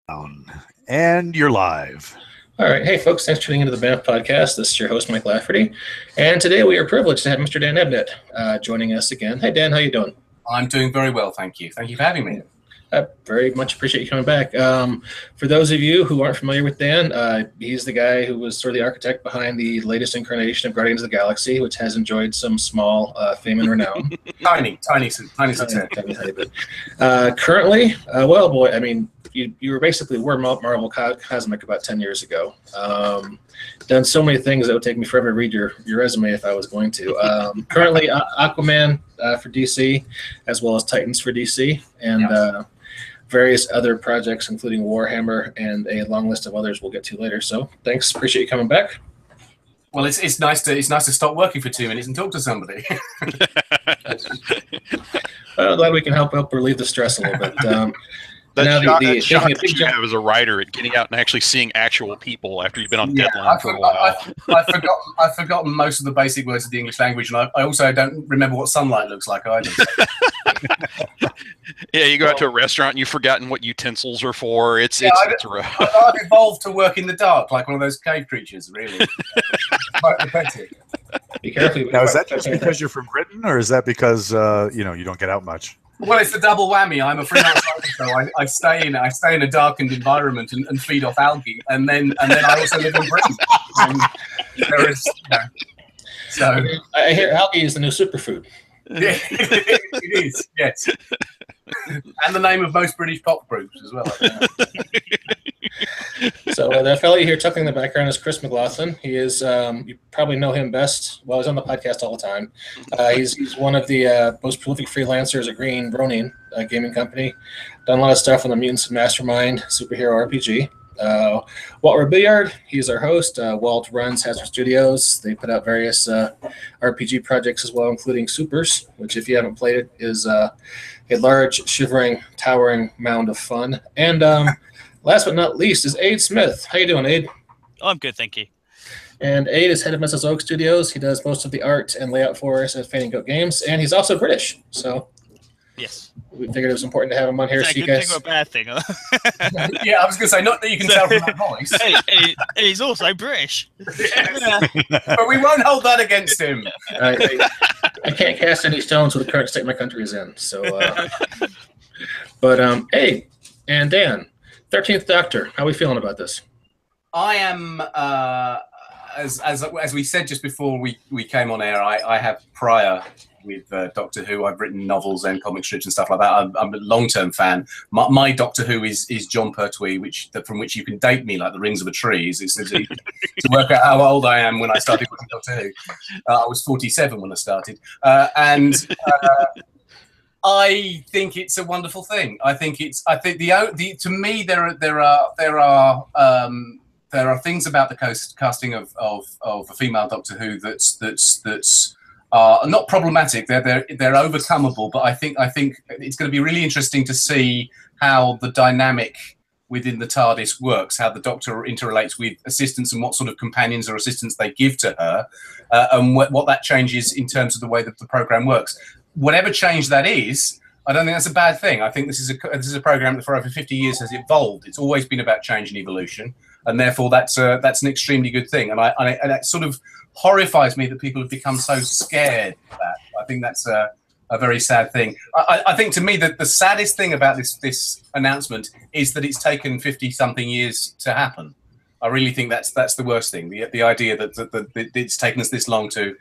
And you're live. All right. Hey, folks. Thanks for tuning into the BANF podcast. This is your host, Mike Lafferty. And today we are privileged to have Mr. Dan Abnett joining us again. Hey, Dan. How you doing? I'm doing very well, thank you. Thank you for having me. I very much appreciate you coming back. For those of you who aren't familiar with Dan, he's the guy who was sort of the architect behind the latest incarnation of Guardians of the Galaxy, which has enjoyed some small fame and renown. Tiny success. Currently, well, boy, I mean, you were basically Marvel Cosmic about 10 years ago. Done so many things that would take me forever to read your resume if I was going to. Currently, Aquaman for DC, as well as Titans for DC, and various other projects, including Warhammer and a long list of others we'll get to later. So thanks, appreciate you coming back. Well, it's nice to stop working for 2 minutes and talk to somebody. Well, I'm glad we can help relieve the stress a little bit. That's shock that you have as a writer at getting out and actually seeing actual people after you've been on deadline for a while. I've forgotten most of the basic words of the English language, and I also don't remember what sunlight looks like either. Yeah, you go out to a restaurant and you've forgotten what utensils are for. It's rough. I've evolved to work in the dark like one of those cave creatures, really. Quite pathetic. Be careful. Now, is that just because you're from Britain, or is that because you don't get out much? Well, it's the double whammy. I'm a freelance writer, so I stay in a darkened environment and feed off algae, and then I also live in Britain. And there is, so I hear algae is the new superfood. Yeah, it is. Yes, and the name of most British pop groups as well. So that fellow you hear chuckling in the background is Chris McLaughlin. He is, you probably know him best. Well, he's on the podcast all the time. He's one of the most prolific freelancers at Green Ronin gaming company. Done a lot of stuff on the Mutants of Mastermind superhero RPG. Walt Billiard, he's our host. Walt runs Hazard Studios. They put out various RPG projects as well, including Supers, which, if you haven't played it, is a large, shivering, towering mound of fun. And last but not least is Aid Smith. How you doing, Aid? Oh, I'm good, thank you. And Aid is head of Mrs. Oak Studios. He does most of the art and layout for us at Fading Goat Games, and he's also British. So yes, we figured it was important to have him on here. Is that a good thing or a bad thing? Yeah, I was going to say, not that you can tell from that voice. And he's also British. Yes. But we won't hold that against him. I can't cast any stones with the current state my country is in. So, but hey, and Dan, 13th Doctor, how are we feeling about this? I am, as we said just before we came on air, I have prior with Doctor Who. I've written novels and comic strips and stuff like that. I'm a long-term fan. My Doctor Who is John Pertwee, from which you can date me like the rings of a tree. It's to work out how old I am when I started with Doctor Who. I was 47 when I started, and I think it's a wonderful thing. I think to me there are things about the casting of a female Doctor Who that's not problematic. They're overcomeable, but I think it's going to be really interesting to see how the dynamic within the TARDIS works, how the Doctor interrelates with assistants and what sort of companions or assistants they give to her, and what that changes in terms of the way that the program works. Whatever change that is, I don't think that's a bad thing. I think this is a program that for over 50 years has evolved. It's always been about change and evolution, and therefore that's an extremely good thing. And it sort of horrifies me that people have become so scared of that. I think that's a very sad thing. I think to me that the saddest thing about this announcement is that it's taken 50-something years to happen. I really think that's the worst thing. The idea that it's taken us this long to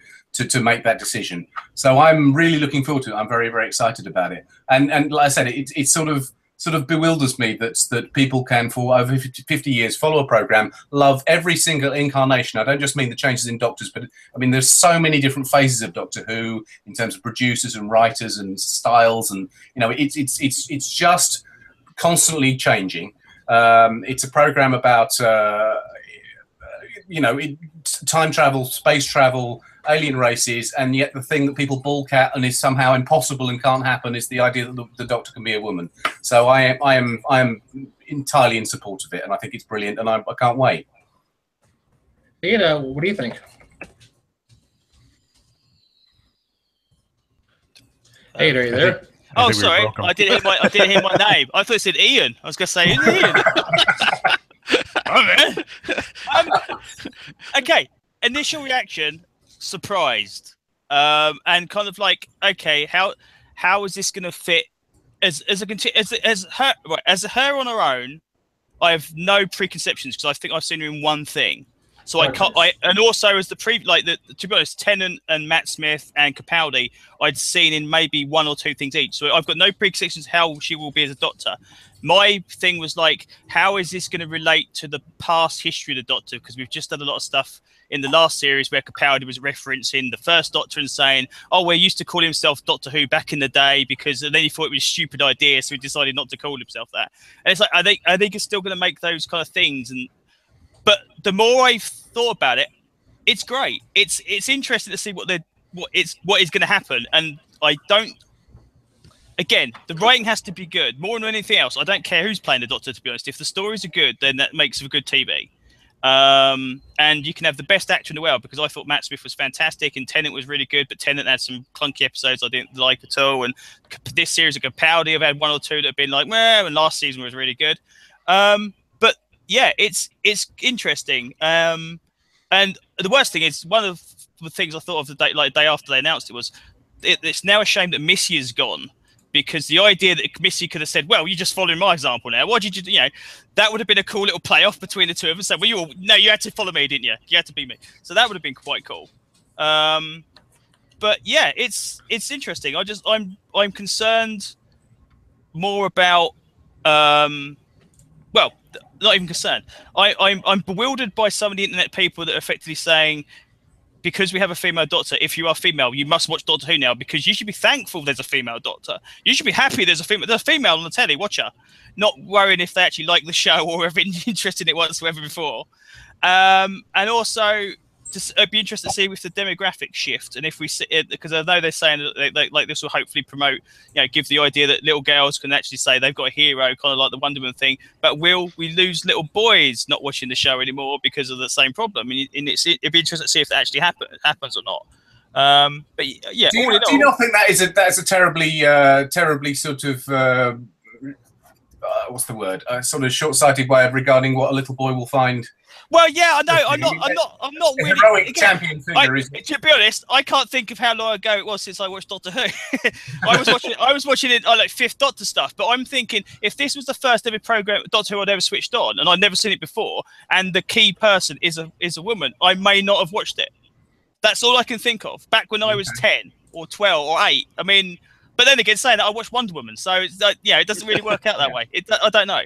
make that decision. So I'm really looking forward to it. I'm very, very excited about it. And like I said, it sort of bewilders me that people can, for over 50 years, follow a program, love every single incarnation. I don't just mean the changes in Doctors, but I mean there's so many different phases of Doctor Who in terms of producers and writers and styles, and it's just constantly changing. It's a program about time travel, space travel, alien races, and yet the thing that people balk at and is somehow impossible and can't happen is the idea that the Doctor can be a woman. So I am entirely in support of it, and I think it's brilliant, and I can't wait. What do you think? Hey, are you there? Oh, sorry, I didn't hear my name. I thought it said Ian. I was going to say Ian. Okay, initial reaction, surprised, and kind of like, okay, how is this going to fit as her on her own? I have no preconceptions because I think I've seen her in one thing. So I can't. And also as to be honest, Tennant and Matt Smith and Capaldi, I'd seen in maybe one or two things each. So I've got no preconceptions how she will be as a Doctor. My thing was like, how is this going to relate to the past history of the Doctor? Because we've just done a lot of stuff in the last series where Capaldi was referencing the first Doctor and saying, "Oh, we used to call himself Doctor Who back in the day," because and then he thought it was a stupid idea, so he decided not to call himself that. And it's like, are they still going to make those kind of things? But the more I've thought about it, it's great. It's interesting to see what is going to happen. And I don't. Again, the writing has to be good more than anything else. I don't care who's playing the Doctor. To be honest, if the stories are good, then that makes for good TV. And you can have the best actor in the world, because I thought Matt Smith was fantastic and Tennant was really good, but Tennant had some clunky episodes I didn't like at all. And this series of Capaldi, I've had one or two that have been like, meh, and last season was really good. But yeah, it's interesting. And the worst thing is, one of the things I thought of the day after they announced it was, it's now a shame that Missy is gone. Because the idea that Missy could have said, "Well, you're just following my example now. Why did you, that would have been a cool little playoff between the two of us." So, well, you had to follow me, didn't you? You had to be me. So that would have been quite cool. But yeah, it's interesting. I'm concerned more about, well, not even concerned. I'm bewildered by some of the internet people that are effectively saying, because we have a female Doctor, if you are female, you must watch Doctor Who now, because you should be thankful there's a female Doctor. You should be happy there's a female on the telly, watch her. Not worrying if they actually like the show or have been interested in it whatsoever before. And also, it'd be interesting to see with the demographic shift, and if we see it, because I know they're saying that like this will hopefully promote, give the idea that little girls can actually say they've got a hero, kind of like the Wonder Woman thing. But will we lose little boys not watching the show anymore because of the same problem? And it'd be interesting to see if that actually happens or not. But yeah, do you not think that's a terribly sort of what's the word? Sort of short-sighted way of regarding what a little boy will find. Well, yeah, I know. I'm not really. Heroic champion figure, to be honest, I can't think of how long ago it was since I watched Doctor Who. I was watching it like Fifth Doctor stuff, but I'm thinking, if this was the first ever program Doctor Who I'd ever switched on, and I'd never seen it before, and the key person is a woman, I may not have watched it. That's all I can think of. Back when I was 10 or 12 or 8. I mean, but then again, saying that, I watched Wonder Woman, so it's it doesn't really work out that way. I don't know.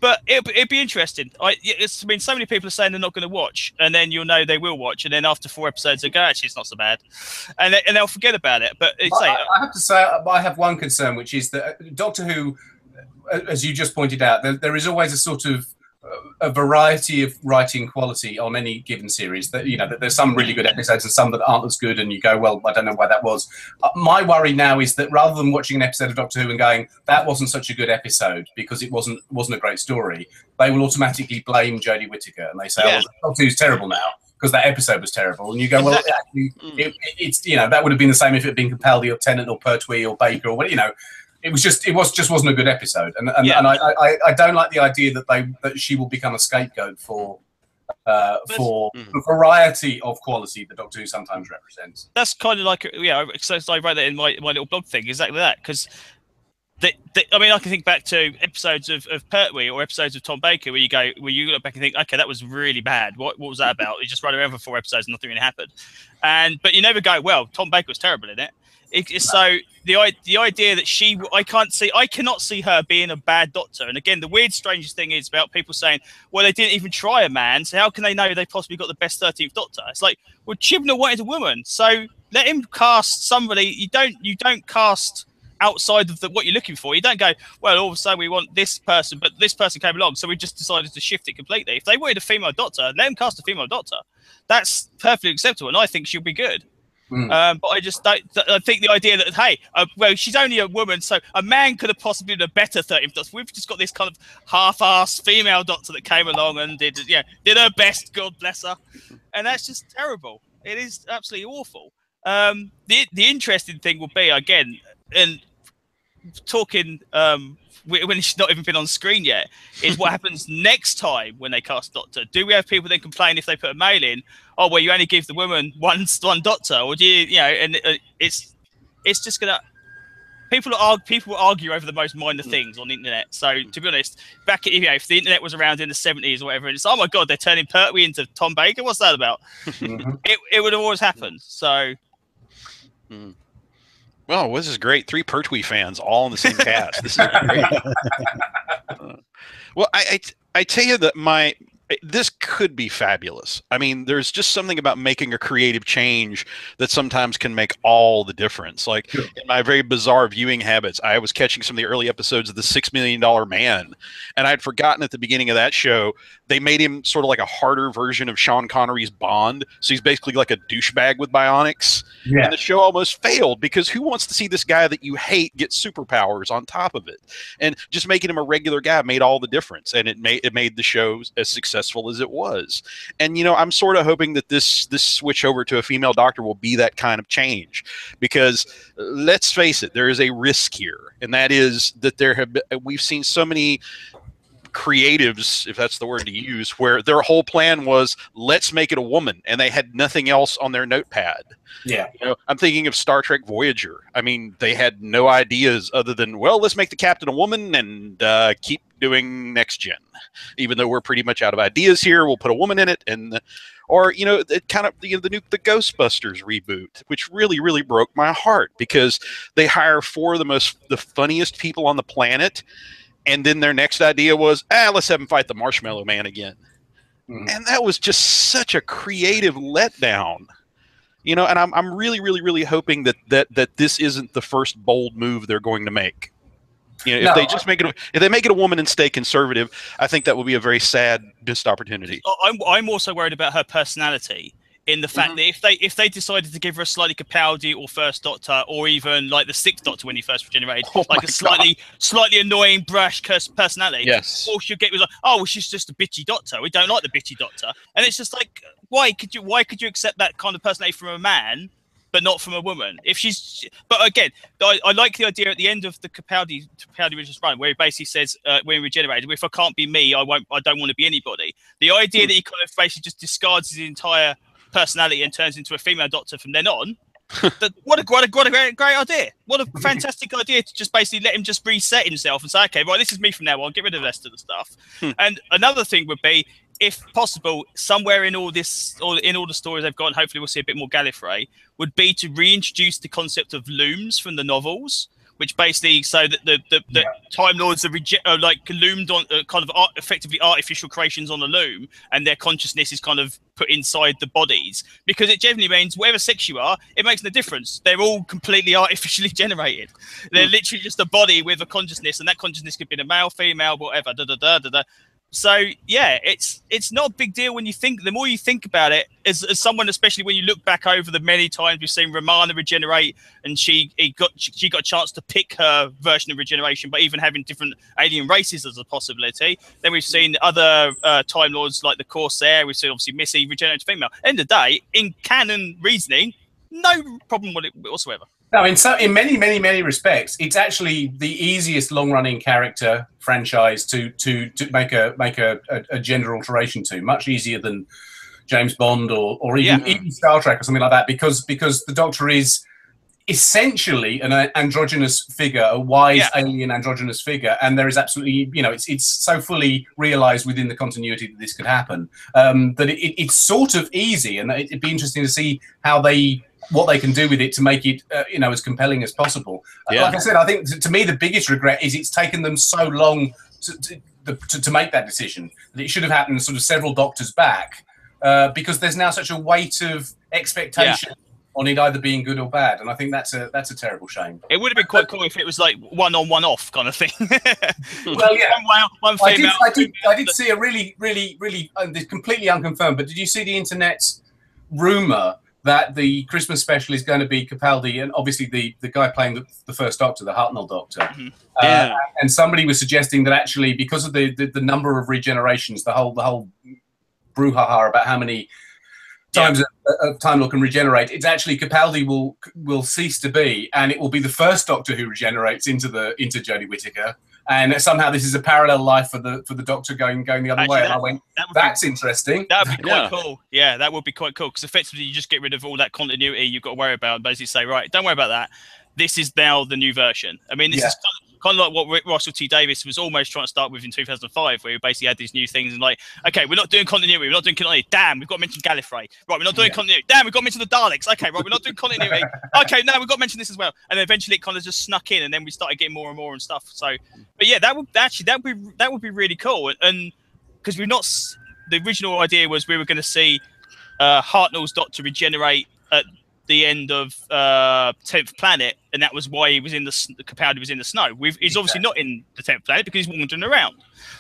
But it'd be interesting. So many people are saying they're not going to watch, and then you'll know they will watch, and then after 4 episodes, they go, actually, it's not so bad, and they'll forget about it. But I have to say, I have one concern, which is that Doctor Who, as you just pointed out, there is always a sort of a variety of writing quality on any given series. That that there's some really good episodes and some that aren't as good, and you go, well, I don't know why that was. My worry now is that rather than watching an episode of Doctor Who and going, that wasn't such a good episode because it wasn't a great story, they will automatically blame Jodie Whittaker, and they say, oh, Doctor Who's terrible now because that episode was terrible. And you go, well, actually, it's that would have been the same if it had been Capaldi or Tennant or Pertwee or Baker or what. It just wasn't a good episode, and I don't like the idea that she will become a scapegoat for the variety of quality that Doctor Who sometimes represents. That's kind of like so I wrote that in my little blog thing, exactly that, because I can think back to episodes of Pertwee or episodes of Tom Baker where you look back and think, okay, that was really bad. What was that about? You just run around for 4 episodes and nothing really happened, but you never go, well, Tom Baker was terrible in it. So the idea that I cannot see her being a bad Doctor. And again, the weird, strangest thing is about people saying, well, they didn't even try a man, so how can they know they possibly got the best 13th Doctor? It's like, well, Chibnall wanted a woman, so let him cast somebody. You don't cast outside of what you're looking for. You don't go, well, all of a sudden we want this person, but this person came along, so we just decided to shift it completely. If they wanted a female Doctor, let them cast a female Doctor. That's perfectly acceptable, and I think she'll be good. But I just don't. I think the idea that well, she's only a woman, so a man could have possibly been a better 13th Doctor. We've just got this kind of half-assed female Doctor that came along and did her best. God bless her, and that's just terrible. It is absolutely awful. The interesting thing will be, again, and talking when she's not even been on screen yet is what happens next time when they cast Doctor. Do we have people then complain if they put a male in? Oh, well, you only give the woman one Doctor, or do you know? And it's just gonna. People will argue over the most minor things on the internet. So to be honest, back if the internet was around in the 70s or whatever, and it's oh my god, they're turning Pertwee into Tom Baker. What's that about? It would have always happened. So. Well, this is great. 3 Pertwee fans all in the same cast. This is great. Well, I tell you that this could be fabulous. I mean, there's just something about making a creative change that sometimes can make all the difference. Like in my very bizarre viewing habits, I was catching some of the early episodes of The $6 Million Man, and I'd forgotten at the beginning of that show, they made him sort of like a harder version of Sean Connery's Bond. So he's basically like a douchebag with bionics. Yeah. And the show almost failed because who wants to see this guy that you hate get superpowers on top of it? And just making him a regular guy made all the difference, and it made the show as successful as it was. And you know, I'm sort of hoping that this switch over to a female doctor will be that kind of change, because let's face it, there is a risk here, and that is that we've seen so many creatives, if that's the word to use, where their whole plan was let's make it a woman, and they had nothing else on their notepad. Yeah, you know, I'm thinking of Star Trek Voyager. I mean, they had no ideas other than, well, let's make the captain a woman and keep doing next gen. Even though we're pretty much out of ideas here, we'll put a woman in it. And or you know, it kind of the Ghostbusters reboot, which really broke my heart, because they hire 4 of the funniest people on the planet, and then their next idea was, let's have them fight the Marshmallow Man again. And that was just such a creative letdown. You know, and I'm really hoping that this isn't the first bold move they're going to make. You know, if they make it a woman and stay conservative, I think that will be a very sad missed opportunity. I'm also worried about her personality, in the fact that if they decided to give her a slightly Capaldi or First Doctor, or even like the 6th Doctor when he first regenerated, like a slightly annoying, brash personality, yes, all she'll get was like, oh, well, she's just a bitchy Doctor. We don't like the bitchy Doctor, and it's just like, why could you accept that kind of personality from a man, but not from a woman? But again, I like the idea at the end of the Capaldi Original Run, where he basically says, when he regenerated, if I can't be me, I don't want to be anybody. The idea that he kind of basically just discards his entire personality and turns into a female Doctor from then on. What a great idea! What a fantastic idea to just basically let him just reset himself and say, okay, right, this is me from now on. Get rid of the rest of the stuff. And another thing would be, if possible, somewhere in all this, or in all the stories they've got, and hopefully we'll see a bit more Gallifrey, would be to reintroduce the concept of looms from the novels, which basically, so that the Time Lords are like loomed on, kind of effectively artificial creations on a loom, and their consciousness is kind of put inside the bodies, because it generally means whatever sex you are, it makes no difference. They're all completely artificially generated. They're literally just a body with a consciousness, and that consciousness could be a male, female, whatever. So yeah, it's not a big deal when you think. The more you think about it, as someone, especially when you look back over the many times we've seen Romana regenerate, and she got a chance to pick her version of regeneration, but even having different alien races as a possibility. Then we've seen other Time Lords like the Corsair. We've seen obviously Missy regenerate to female. End of the day, in canon reasoning, no problem with it whatsoever. No, in many respects, it's actually the easiest long-running character franchise to make a gender alteration to. Much easier than James Bond or even Star Trek or something like that, because the Doctor is essentially an androgynous figure, a wise alien androgynous figure, and there is absolutely, you know, it's so fully realized within the continuity that this could happen, that it's sort of easy, and it'd be interesting to see what they can do with it to make it, you know, as compelling as possible. Like I said, I think to me the biggest regret is it's taken them so long to make that decision. That it should have happened sort of several Doctors back, because there's now such a weight of expectation on it either being good or bad, and I think that's a terrible shame. It would have been quite cool if it was like one on, one off kind of thing. Well, yeah, one female. I did see a really completely unconfirmed, but did you see the internet rumor that the Christmas special is going to be Capaldi, and obviously the guy playing the First Doctor, the Hartnell Doctor. And somebody was suggesting that actually, because of the number of regenerations, the whole brouhaha about how many times of Time Lord can regenerate. It's actually Capaldi will cease to be, and it will be the first Doctor who regenerates into Jodie Whittaker. And somehow this is a parallel life for the Doctor going the other way. And I went, that's interesting. That would be quite cool. Yeah, that would be quite cool, because effectively you just get rid of all that continuity you've got to worry about and basically say, right, don't worry about that. This is now the new version. I mean, this is kind of like what Russell T Davies was almost trying to start with in 2005, where he basically had these new things and like, okay, we're not doing continuity. We're not doing continuity. Damn, we've got to mention Gallifrey. Right, we're not doing continuity. Damn, we've got to mention the Daleks. Okay, right, we're not doing continuity. Okay, no, we've got to mention this as well. And then eventually it kind of just snuck in, and then we started getting more and more and stuff. So, but yeah, that would be really cool. And because we've not, the original idea was we were going to see Hartnell's Doctor regenerate at the end of 10th Planet, and that was why he was in Capaldi was in the snow. He's obviously not in the 10th Planet because he's wandering around.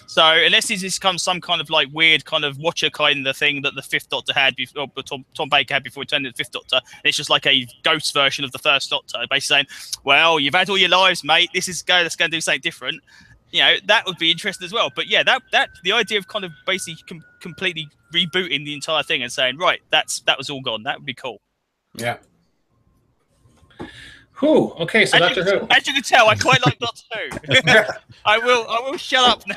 So unless this becomes some kind of like weird kind of Watcher kind of thing that the 5th Doctor had before, Tom Baker had before he turned into the 5th Doctor, and it's just like a ghost version of the 1st Doctor, basically saying, "Well, you've had all your lives, mate. Let's go and do something different." You know, that would be interesting as well. But yeah, that the idea of kind of basically completely rebooting the entire thing and saying, right, that was all gone. That would be cool. Yeah. Who? Okay, so Doctor Who. As you can tell, I quite like Doctor Who. I will shut up now.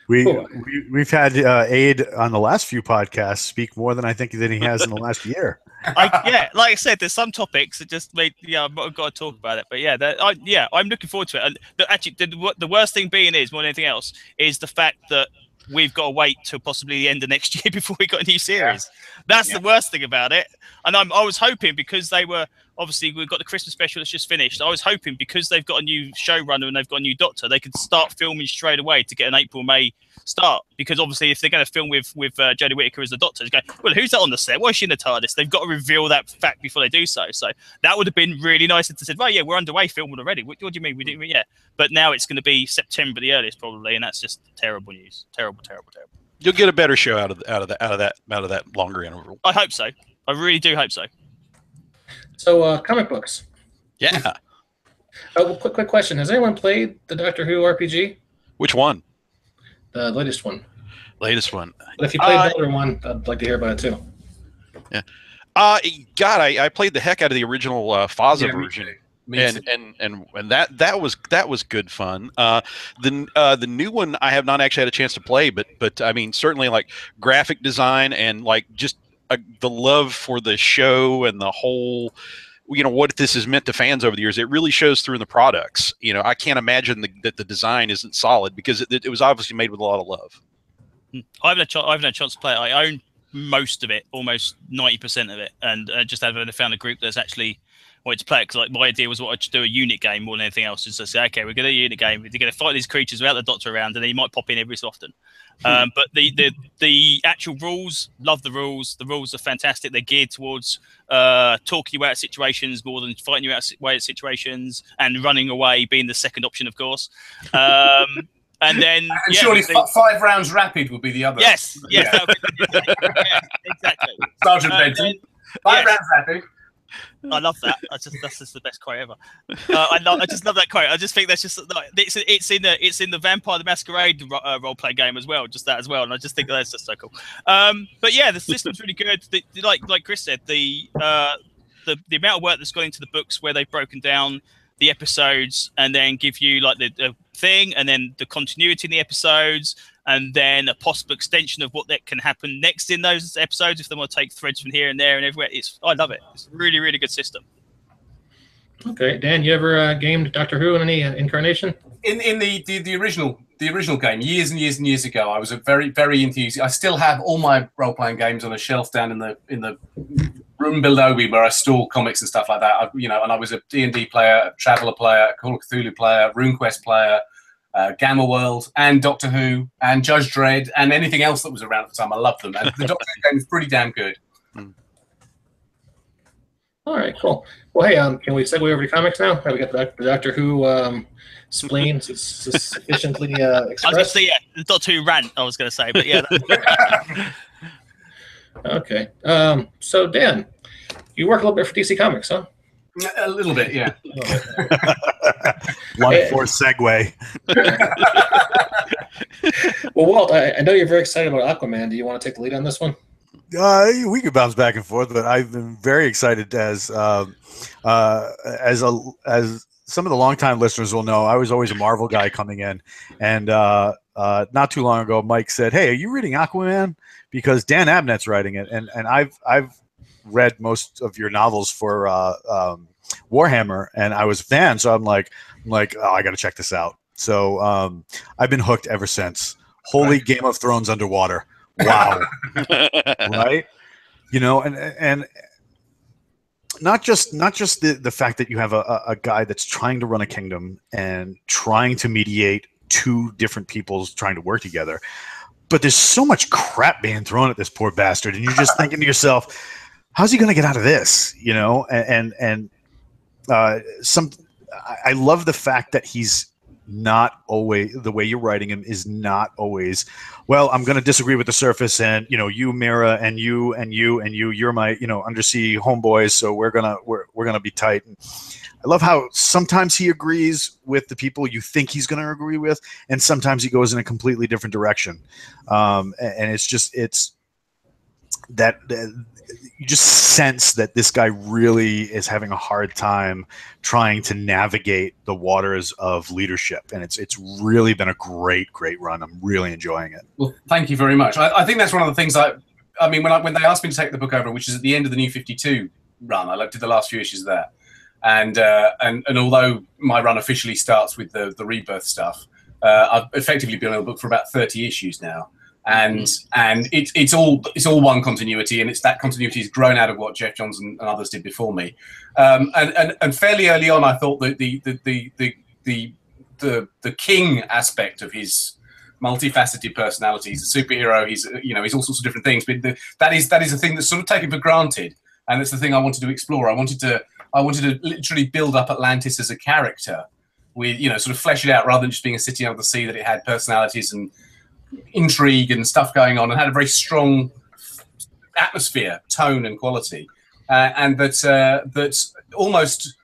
We've had Aid on the last few podcasts speak more than I think that he has in the last year. Yeah, like I said, there's some topics that just made I've got to talk about it. But yeah, I'm looking forward to it. And actually, the worst thing being is more than anything else is the fact that we've got to wait till possibly the end of next year before we got a new series. That's the worst thing about it. And I was hoping, because they were obviously, we've got the Christmas special that's just finished. I was hoping because they've got a new showrunner and they've got a new Doctor, they could start filming straight away to get an April-May start. Because obviously, if they're going to film with Jodie Whittaker as the Doctor, they go, well, who's that on the set? Why is she in the TARDIS? They've got to reveal that fact before they do so. So that would have been really nice if they said, well, yeah, we're underway filming already. What do you mean? We didn't? Yeah. But now it's going to be September the earliest probably, and that's just terrible news. Terrible. You'll get a better show out of that longer interval. I hope so. I really do hope so. So, comic books. Yeah. Quick question: has anyone played the Doctor Who RPG? Which one? The latest one. Latest one. But if you played the older one, I'd like to hear about it too. Yeah. God, I played the heck out of the original Faza version. And that was good fun. The new one I have not actually had a chance to play, but I mean, certainly like graphic design and like just the love for the show and the whole, what this has meant to fans over the years. It really shows through in the products. I can't imagine that the design isn't solid, because it was obviously made with a lot of love. I haven't had a chance to play it. I own most of it, almost 90% of it, and just haven't found a group that's actually wanted to play it, because like my idea was what I'd do a unit game more than anything else. Just to say, okay, we're going to do a unit game. We're going to fight these creatures without the Doctor around, and then he might pop in every so often. But the actual rules, love the rules. The rules are fantastic. They're geared towards talking you out of situations more than fighting you out of situations, and running away being the second option, of course. And then surely 5 rounds rapid would be the other. Yes. Yeah. That would be exactly. Sergeant Benton. 5 rounds rapid. I love that. That's just the best quote ever. I just love that quote. I just think that's just it's in the Vampire the Masquerade role play game as well. Just that as well, and I just think that's just so cool. But yeah, the system's really good. Like Chris said, the amount of work that's gone into the books, where they've broken down the episodes and then give you like the thing, and then the continuity in the episodes, and then a possible extension of what that can happen next in those episodes if they want to take threads from here and there and everywhere. I love it. It's a really, really good system. Okay, Dan, you ever gamed Doctor Who in any incarnation? In the original game, years and years and years ago, I was a very, very enthusiastic. I still have all my role playing games on a shelf down in the room below me where I store comics and stuff like that. And I was a D&D player, a Traveller player, a Call of Cthulhu player, RuneQuest player, Gamma World, and Doctor Who, and Judge Dredd, and anything else that was around at the time. I loved them. And the Doctor Who game is pretty damn good. All right, cool. Well, hey, can we segue over to comics now? Have we got the Doctor Who spleen sufficiently expressed? I was going to say, the Doctor Who rant, I was going to say, but yeah. Okay. So, Dan, you work a little bit for DC Comics, huh? A little bit, yeah. Line for segue. Well, Walt, I know you're very excited about Aquaman. Do you want to take the lead on this one? We could bounce back and forth, but I've been very excited as some of the longtime listeners will know. I was always a Marvel guy coming in, and not too long ago, Mike said, "Hey, are you reading Aquaman? Because Dan Abnett's writing it." And I've read most of your novels for Warhammer, and I was a fan, so I'm like, oh, I got to check this out. So I've been hooked ever since. Holy Game of Thrones underwater. Wow. Right? You know, and not just the fact that you have a guy that's trying to run a kingdom and trying to mediate two different peoples trying to work together, but there's so much crap being thrown at this poor bastard, and you're just thinking to yourself, how's he going to get out of this? You know, I love the fact that he's not always, the way you're writing him is not always, well, I'm going to disagree with the surface, and you Mira, and you're my undersea homeboys, so we're gonna be tight. And I love how sometimes he agrees with the people you think he's going to agree with, and sometimes he goes in a completely different direction. And it's that you just sense that this guy really is having a hard time trying to navigate the waters of leadership, and it's really been a great run. I'm really enjoying it. Well, thank you very much. I think that's one of the things I mean, when they asked me to take the book over, which is at the end of the New 52 run, I did the last few issues there, and although my run officially starts with the Rebirth stuff, I've effectively been on the book for about 30 issues now. And it's all one continuity, and it's that continuity has grown out of what Jeff Johns and others did before me. And fairly early on, I thought that the king aspect of his multifaceted personality, he's a superhero, he's all sorts of different things, but that is a thing that's sort of taken for granted, and it's the thing I wanted to explore. I wanted to literally build up Atlantis as a character, with sort of flesh it out rather than just being a city under the sea, that it had personalities and intrigue and stuff going on, and had a very strong atmosphere, tone, and quality, and that almost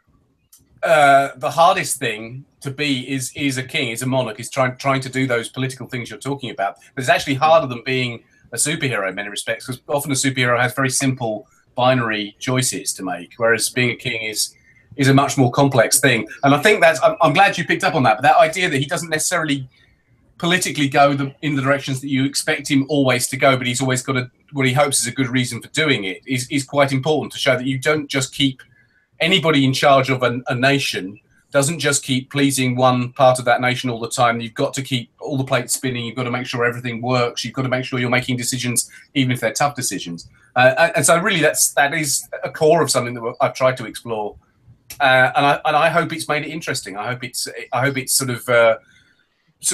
the hardest thing to be is a king, is a monarch, is trying to do those political things you're talking about. But it's actually harder than being a superhero in many respects, because often a superhero has very simple binary choices to make, whereas being a king is a much more complex thing. And I think I'm glad you picked up on that. But that idea that he doesn't necessarily politically go in the directions that you expect him always to go, but he's always got what he hopes is a good reason for doing it, is quite important, to show that you don't just keep anybody in charge of a nation, doesn't just keep pleasing one part of that nation all the time. You've got to keep all the plates spinning. You've got to make sure everything works. You've got to make sure you're making decisions, even if they're tough decisions. And so really that is a core of something that I've tried to explore. And I hope it's made it interesting. I hope it's sort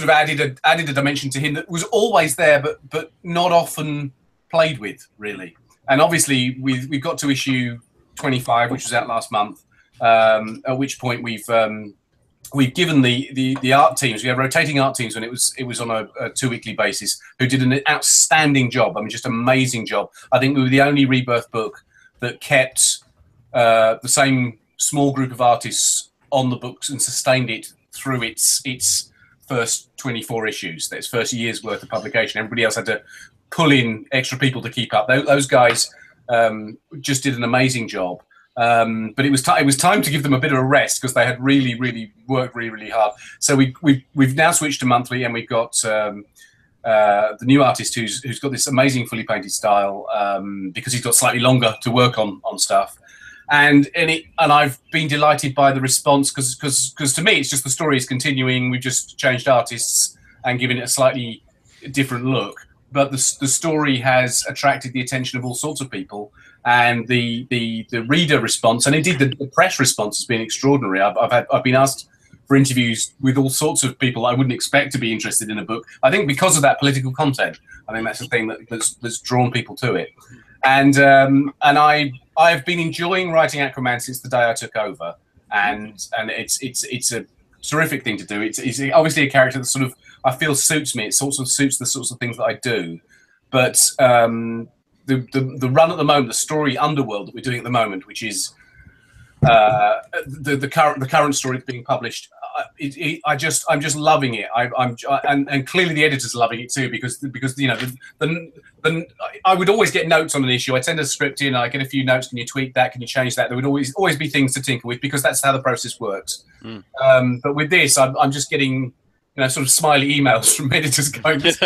of added a dimension to him that was always there, but not often played with, really. And obviously, we've got to issue 25, which was out last month. At which point we've given the art teams, we have rotating art teams when it was on a 2-weekly basis, who did an outstanding job. I mean, just amazing job. I think we were the only Rebirth book that kept the same small group of artists on the books and sustained it through its first 24 issues, its first year's worth of publication. Everybody else had to pull in extra people to keep up. Those guys just did an amazing job. But it was time to give them a bit of a rest, because they had really worked really hard. So we've now switched to monthly, and we've got the new artist who's got this amazing fully painted style, because he's got slightly longer to work on stuff. And I've been delighted by the response, because to me it's just the story is continuing. We've just changed artists and given it a slightly different look, but the story has attracted the attention of all sorts of people, and the reader response, and indeed the press response, has been extraordinary. I've been asked for interviews with all sorts of people I wouldn't expect to be interested in a book. I think because of that political content. I think that's the thing that's drawn people to it. And I've been enjoying writing Aquaman since the day I took over, and it's a terrific thing to do. It's obviously a character that sort of, I feel, suits me. It sort of suits the sorts of things that I do. But the run at the moment, the story Underworld that we're doing at the moment, which is the current story that's being published, I'm just loving it. And clearly the editor's loving it too, because you know I would always get notes on an issue. I'd send a script in, I get a few notes. Can you tweak that? Can you change that? There would always be things to tinker with, because that's how the process works. But with this, I'm just getting sort of smiley emails from editors going, this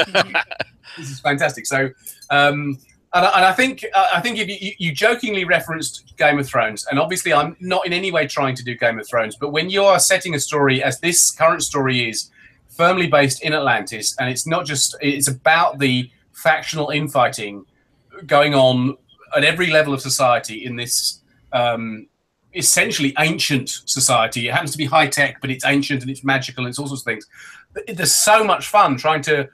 is fantastic. So and I think if you jokingly referenced Game of Thrones, and obviously I'm not in any way trying to do Game of Thrones, but when you are setting a story, as this current story is, firmly based in Atlantis, and it's about the factional infighting going on at every level of society in this essentially ancient society. It happens to be high tech, but it's ancient and it's magical and it's all sorts of things. There's so much fun trying to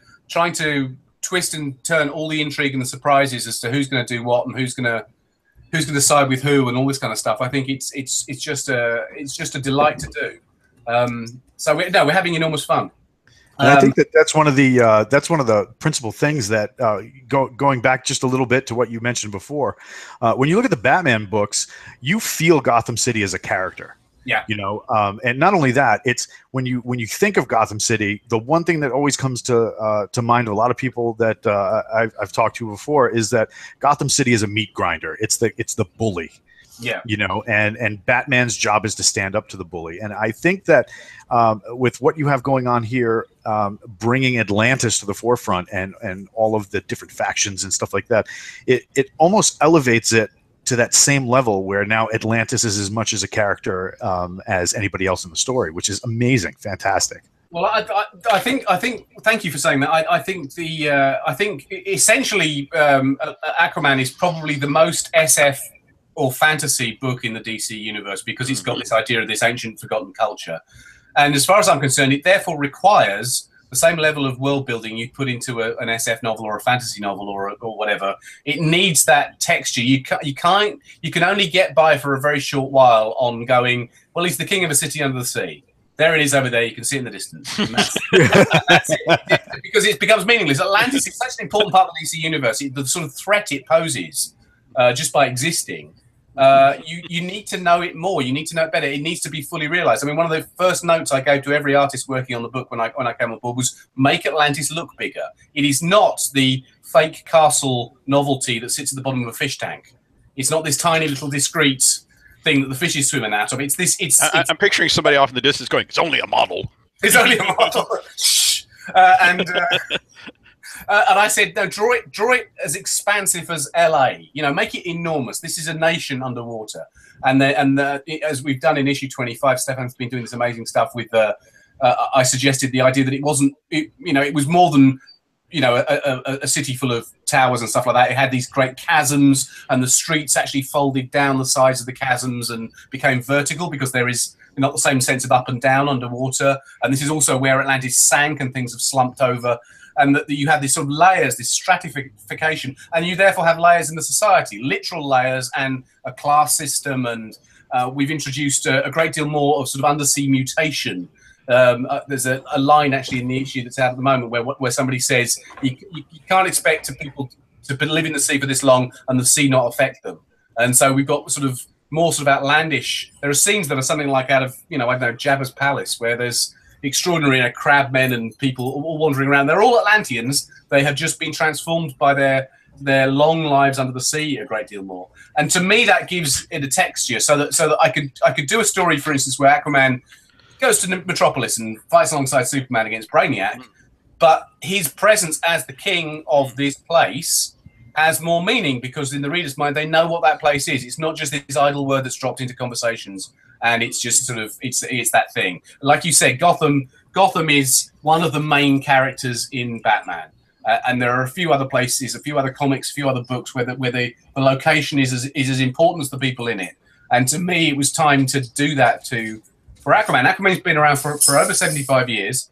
twist and turn all the intrigue and the surprises as to who's going to do what and who's going to side with who and all this kind of stuff. I think it's just a delight to do. So we're having enormous fun. And I think that's one of the principal things that going back just a little bit to what you mentioned before. When you look at the Batman books, you feel Gotham City as a character. Yeah. And not only that, it's when you think of Gotham City, the one thing that always comes to mind of a lot of people that I've talked to before is that Gotham City is a meat grinder. It's the bully. Yeah. And Batman's job is to stand up to the bully. And I think that with what you have going on here, bringing Atlantis to the forefront and all of the different factions and stuff like that, it almost elevates it to that same level where now Atlantis is as much as a character as anybody else in the story, which is amazing, fantastic. Well, I think. Thank you for saying that. I think essentially Aquaman is probably the most SF or fantasy book in the DC universe, because it's got this idea of this ancient forgotten culture, and as far as I'm concerned, it therefore requires the same level of world building you put into an SF novel or a fantasy novel or whatever. It needs that texture. You can only get by for a very short while on going, well, he's the king of a city under the sea. There it is over there. You can see it in the distance. And that's it. Because it becomes meaningless. Atlantis is such an important part of the DC universe. The sort of threat it poses just by existing. You need to know it more. You need to know it better. It needs to be fully realized. I mean, one of the first notes I gave to every artist working on the book when I came on board was make Atlantis look bigger. It is not the fake castle novelty that sits at the bottom of a fish tank. It's not this tiny little discreet thing that the fish is swimming out of. It's this. I'm picturing somebody off in the distance going, "It's only a model." It's only a model. Shh. And I said, no, draw it as expansive as LA. Make it enormous. This is a nation underwater. And as we've done in issue 25, Stefan's been doing this amazing stuff with. I suggested the idea that it wasn't. It was more than a city full of towers and stuff like that. It had these great chasms, and the streets actually folded down the sides of the chasms and became vertical, because there is not the same sense of up and down underwater. And this is also where Atlantis sank and things have slumped over. And that you have these sort of layers, this stratification, and you therefore have layers in the society, literal layers and a class system. And we've introduced a great deal more of sort of undersea mutation. There's a line actually in the issue that's out at the moment where somebody says you can't expect people to live in the sea for this long and the sea not affect them. And so we've got more outlandish. There are scenes that are something like out of I don't know, Jabba's palace, where there's extraordinary crab men and people all wandering around. They're all Atlanteans. They have just been transformed by their long lives under the sea a great deal more. And to me, that gives it a texture, so that I could do a story, for instance, where Aquaman goes to Metropolis and fights alongside Superman against Brainiac, but his presence as the king of this place has more meaning, because in the reader's mind, they know what that place is. It's not just this idle word that's dropped into conversations. And it's just it's that thing. Like you said, Gotham is one of the main characters in Batman. And there are a few other places, a few other comics, a few other books where the location is as important as the people in it. And to me, it was time to do that for Aquaman. Aquaman's been around for over 75 years.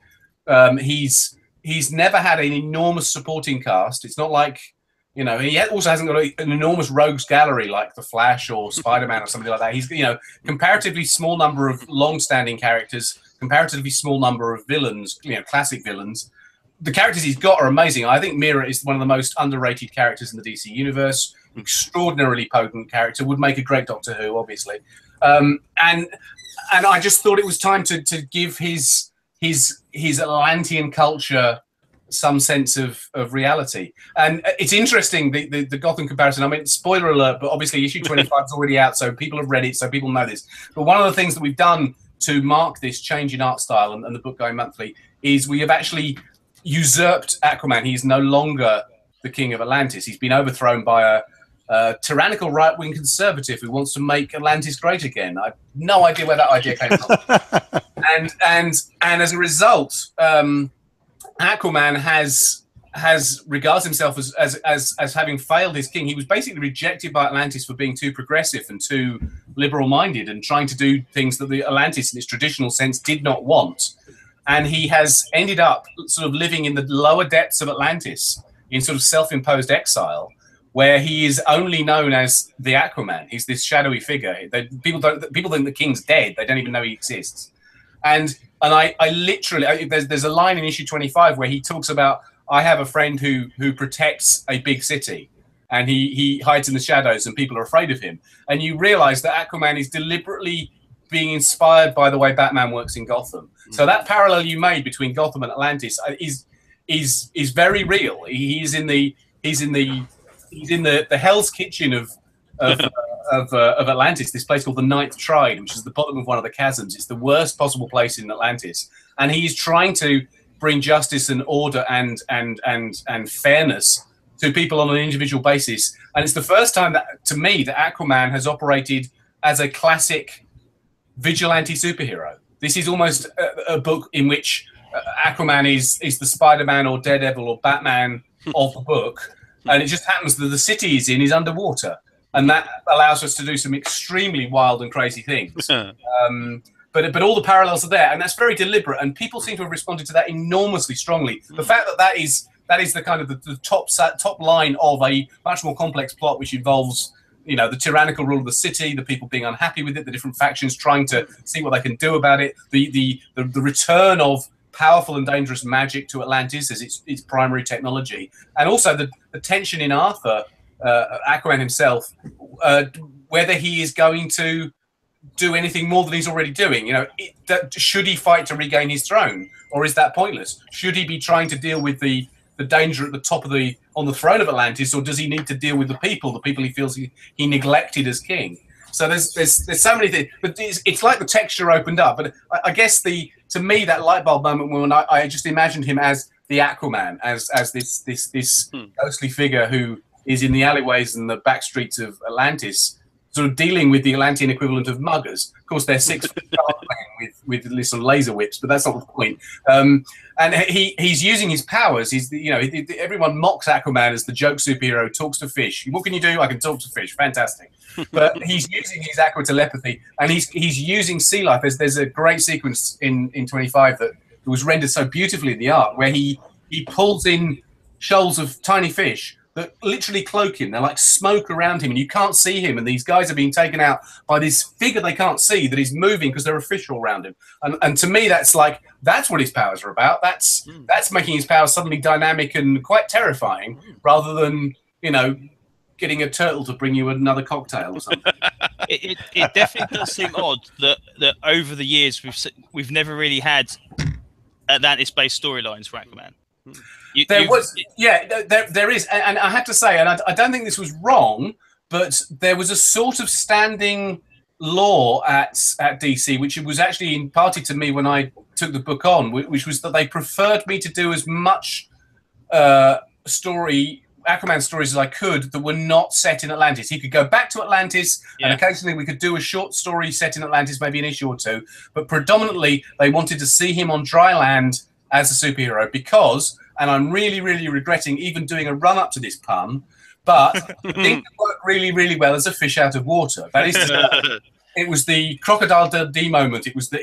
He's never had an enormous supporting cast. It's not like... he also hasn't got an enormous rogues gallery like the Flash or Spider-Man or something like that. He's, comparatively small number of long-standing characters, comparatively small number of villains, classic villains. The characters he's got are amazing. I think Mira is one of the most underrated characters in the DC universe. Extraordinarily potent character, would make a great Doctor Who, obviously. And I just thought it was time to give his Atlantean culture some sense of reality. And it's interesting, the Gotham comparison. I mean, spoiler alert, but obviously issue 25 is already out, so people have read it, so people know this. But one of the things that we've done to mark this change in art style and the book going monthly is we have actually usurped Aquaman. He's no longer the king of Atlantis. He's been overthrown by a tyrannical right-wing conservative who wants to make Atlantis great again. I have no idea where that idea came from. and as a result, Aquaman has regards himself as having failed his king. He was basically rejected by Atlantis for being too progressive and too liberal-minded and trying to do things that the Atlantis, in its traditional sense, did not want. And he has ended up sort of living in the lower depths of Atlantis in sort of self-imposed exile, where he is only known as the Aquaman. He's this shadowy figure. People think the king's dead. They don't even know he exists. And I literally, there's a line in issue 25 where he talks about, I have a friend who protects a big city, and he hides in the shadows, and people are afraid of him. And you realize that Aquaman is deliberately being inspired by the way Batman works in Gotham. So that parallel you made between Gotham and Atlantis is very real. He's in the Hell's Kitchen of Atlantis, this place called the Ninth Tride, which is the bottom of one of the chasms. It's the worst possible place in Atlantis, and he's trying to bring justice and order and fairness to people on an individual basis. And it's the first time that, to me, that Aquaman has operated as a classic vigilante superhero. This is almost a book in which Aquaman is the Spider-Man or Daredevil or Batman of the book, and it just happens that the city he's in is underwater. And that allows us to do some extremely wild and crazy things. But all the parallels are there, and that's very deliberate. And people seem to have responded to that enormously strongly. The fact that is the kind of the top line of a much more complex plot, which involves, you know, the tyrannical rule of the city, the people being unhappy with it, the different factions trying to see what they can do about it, the return of powerful and dangerous magic to Atlantis as its primary technology, and also the tension in Arthur. Aquaman himself, whether he is going to do anything more than he's already doing. You know, should he fight to regain his throne, or is that pointless? Should he be trying to deal with the danger at the top of on the throne of Atlantis, or does he need to deal with the people he feels he neglected as king? So there's so many things, but it's like the texture opened up. But I guess to me that light bulb moment when I just imagined him as the Aquaman, as this ghostly figure who is in the alleyways and the back streets of Atlantis, sort of dealing with the Atlantean equivalent of muggers. Of course, they're 6 foot with some laser whips, but that's not the point. And he's using his powers. Everyone mocks Aquaman as the joke superhero who talks to fish. What can you do? I can talk to fish. Fantastic. But he's using his aqua telepathy, and he's using sea life. There's a great sequence in 25 that was rendered so beautifully in the art, where he pulls in shoals of tiny fish that literally cloak him. They're like smoke around him, and you can't see him. And these guys are being taken out by this figure they can't see that is moving because there are fish all around him. And to me, that's what his powers are about. That's making his powers suddenly dynamic and quite terrifying, rather than, you know, getting a turtle to bring you another cocktail or something. It definitely does seem odd that over the years we've never really had Atlantis-based storylines for Aquaman. There is, and I have to say, and I don't think this was wrong, but there was a sort of standing law at DC, which was actually imparted to me when I took the book on, which was that they preferred me to do as much Aquaman stories as I could that were not set in Atlantis. He could go back to Atlantis, and occasionally we could do a short story set in Atlantis, maybe an issue or two, but predominantly they wanted to see him on dry land as a superhero because, and I'm really, really regretting even doing a run-up to this pun, but I think it worked really, really well as a fish out of water. That is to say, it was the Crocodile Dundee moment. It was the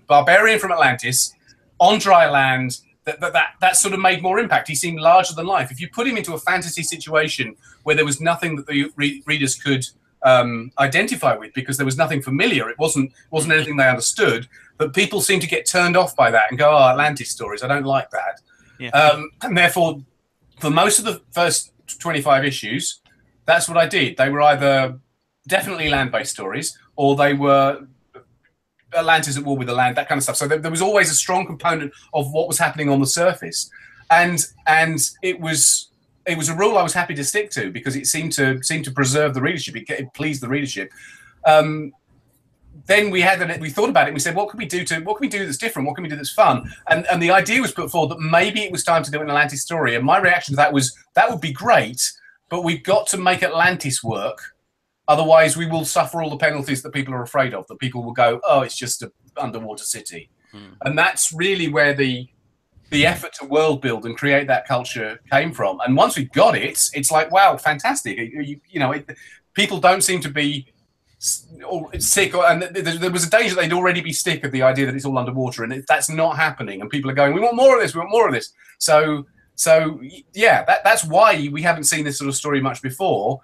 barbarian from Atlantis on dry land that sort of made more impact. He seemed larger than life. If you put him into a fantasy situation where there was nothing that the readers could identify with because there was nothing familiar, it wasn't anything they understood, but people seem to get turned off by that and go, oh, Atlantis stories, I don't like that. Yeah. And therefore, for most of the first 25 issues, that's what I did. They were either definitely land-based stories, or they were Atlantis at war with the land, that kind of stuff. So there was always a strong component of what was happening on the surface, and it was a rule I was happy to stick to because it seemed to preserve the readership. It pleased the readership. Then we thought about it and we said, what can we do that's different? What can we do that's fun? And the idea was put forward that maybe it was time to do an Atlantis story. And my reaction to that was, that would be great, but we've got to make Atlantis work. Otherwise, we will suffer all the penalties that people are afraid of, that people will go, oh, it's just an underwater city. And that's really where the effort to world build and create that culture came from. And once we got it, it's like, wow, fantastic. People don't seem to be sick, and there was a danger they'd already be sick of the idea that it's all underwater, and that's not happening. And people are going, we want more of this, we want more of this. So yeah, that's why we haven't seen this sort of story much before,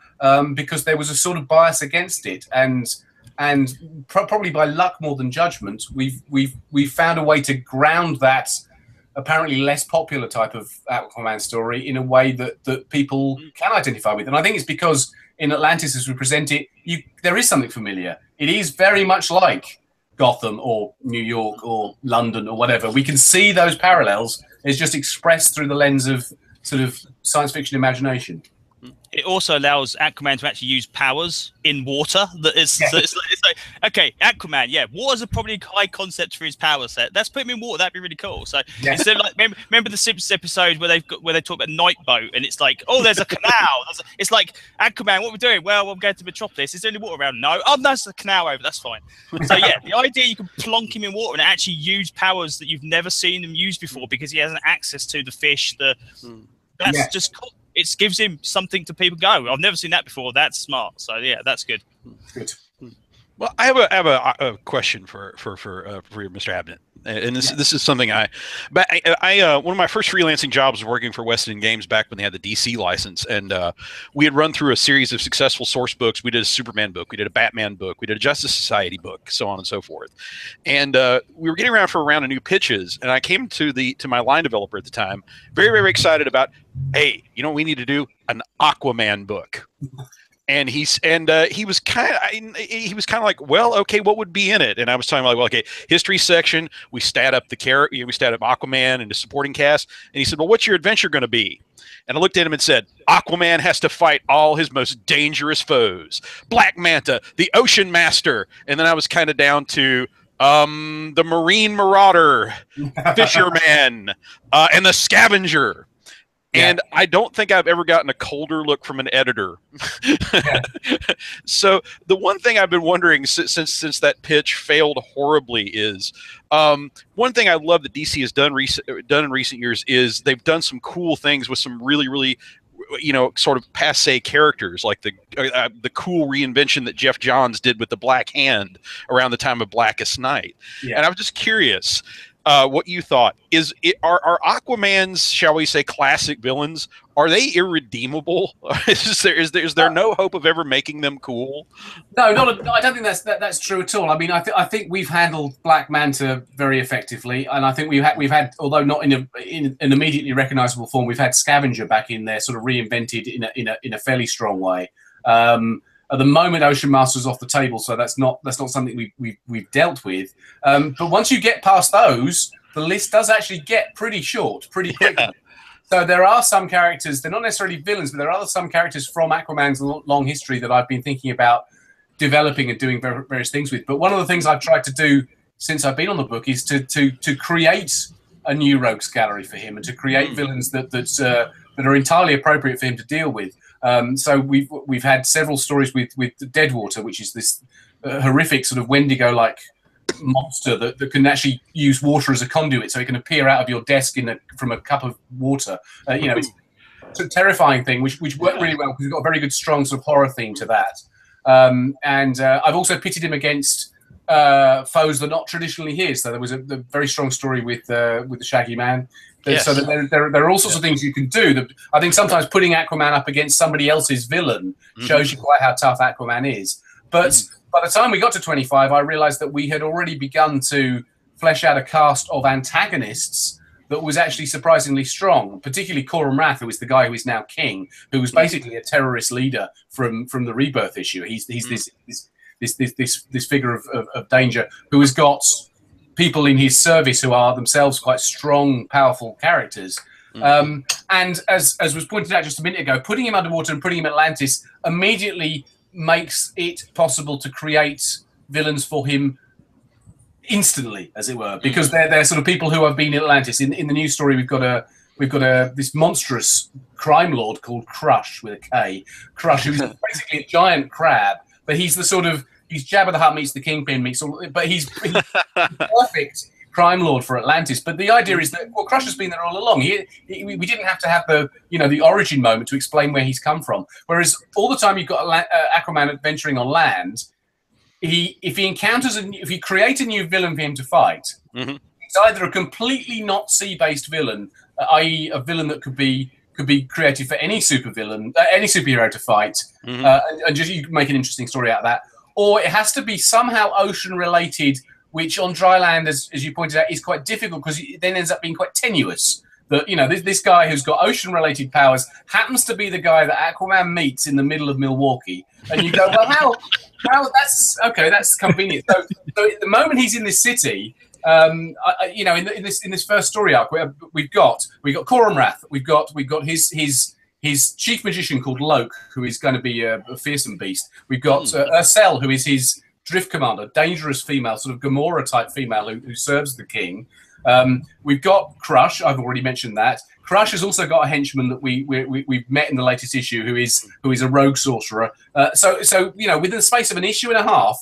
because there was a sort of bias against it, and probably by luck more than judgment, we've found a way to ground that apparently less popular type of Aquaman story in a way that people can identify with. And I think it's because in Atlantis, as we present it, there is something familiar. It is very much like Gotham or New York or London or whatever. We can see those parallels. It's just expressed through the lens of sort of science fiction imagination. It also allows Aquaman to actually use powers in water. It's like, okay, Aquaman, yeah, water's a probably high concept for his power set. Let's put him in water. That'd be really cool. So instead of like, remember the Simpsons episode where they talk about night boat, and it's like, oh, there's a canal. It's like, Aquaman, what are we doing? Well, I'm going to Metropolis. Is there any water around? No. Oh, no, there's a canal over. That's fine. So yeah, the idea you can plonk him in water and actually use powers that you've never seen him use before because he has access to the fish. That's just cool. It gives him something to people go, I've never seen that before. That's smart. So yeah, that's good. Good. Well, I have a question for Mr. Abnett, and this is something I one of my first freelancing jobs was working for West End Games back when they had the DC license, and we had run through a series of successful source books. We did a Superman book, we did a Batman book, we did a Justice Society book, so on and so forth. And we were getting around for a round of new pitches, and I came to my line developer at the time, very, very excited about, hey, you know what we need to do? An Aquaman book. And he was kind of like, well, okay, what would be in it? And I was telling him, like, well, okay, history section, we stat up the character, we stat up Aquaman and the supporting cast. And he said, well, what's your adventure going to be? And I looked at him and said, Aquaman has to fight all his most dangerous foes. Black Manta, the Ocean Master. And then I was kind of down to the Marine Marauder, Fisherman, and the Scavenger. And I don't think I've ever gotten a colder look from an editor. So the one thing I've been wondering since that pitch failed horribly is one thing I love that DC has done in recent years is they've done some cool things with some really, really, sort of passe characters, like the cool reinvention that Jeff Johns did with the Black Hand around the time of Blackest Night. Yeah. And I was just curious. What you thought are Aquaman's, shall we say, classic villains? Are they irredeemable? Is there no hope of ever making them cool? No, I don't think that's true at all. I mean, I think we've handled Black Manta very effectively, and I think we've had, although not in an immediately recognizable form, we've had Scavenger back in there, sort of reinvented in a fairly strong way. At the moment, Ocean Master's off the table, so that's not something we've dealt with. But once you get past those, the list does actually get pretty short, pretty quickly. Yeah. So there are some characters, they're not necessarily villains, but there are some characters from Aquaman's long history that I've been thinking about developing and doing various things with. But one of the things I've tried to do since I've been on the book is to create a new rogues gallery for him and to create villains that are entirely appropriate for him to deal with. So we've had several stories with Deadwater, which is this horrific sort of Wendigo-like monster that can actually use water as a conduit, so it can appear out of your desk from a cup of water. It's a terrifying thing, which worked really well because we've got a very good, strong sort of horror theme to that. And I've also pitted him against foes that are not traditionally his. So there was a very strong story with the Shaggy Man. Yes. So there are all sorts of things you can do. I think sometimes putting Aquaman up against somebody else's villain shows you quite how tough Aquaman is. But by the time we got to 25, I realized that we had already begun to flesh out a cast of antagonists that was actually surprisingly strong, particularly Coram Rath, who is the guy who is now king, who was basically a terrorist leader from the Rebirth issue. He's this figure of danger, who has got people in his service who are themselves quite strong, powerful characters. And as was pointed out just a minute ago, putting him underwater and putting him in Atlantis immediately makes it possible to create villains for him instantly, as it were, because they're sort of people who have been in Atlantis. In the news story, we've got this monstrous crime lord called Crush with a K. Crush, who's basically a giant crab, but he's the sort of Jabba the Hutt meets the Kingpin meets all, but he's perfect crime lord for Atlantis. But the idea is that, well, Crush has been there all along. We didn't have to have the origin moment to explain where he's come from. Whereas all the time you've got Aquaman adventuring on land, if he creates a new villain for him to fight, it's either a completely not sea-based villain, i.e., a villain that could be created for any superhero to fight, and just you can make an interesting story out of that, or it has to be somehow ocean-related, which on dry land, as you pointed out, is quite difficult because it then ends up being quite tenuous. That this guy who's got ocean-related powers happens to be the guy that Aquaman meets in the middle of Milwaukee, and you go, well, how that's okay, that's convenient. So at the moment he's in this city, in this first story arc, we've got Koramrath, we've got his chief magician called Loke, who is going to be a fearsome beast. We've got Ursel, who is his drift commander, dangerous female, sort of Gamora type female who serves the king. We've got Crush. I've already mentioned that. Crush has also got a henchman that we've met in the latest issue, who is a rogue sorcerer. So within the space of an issue and a half,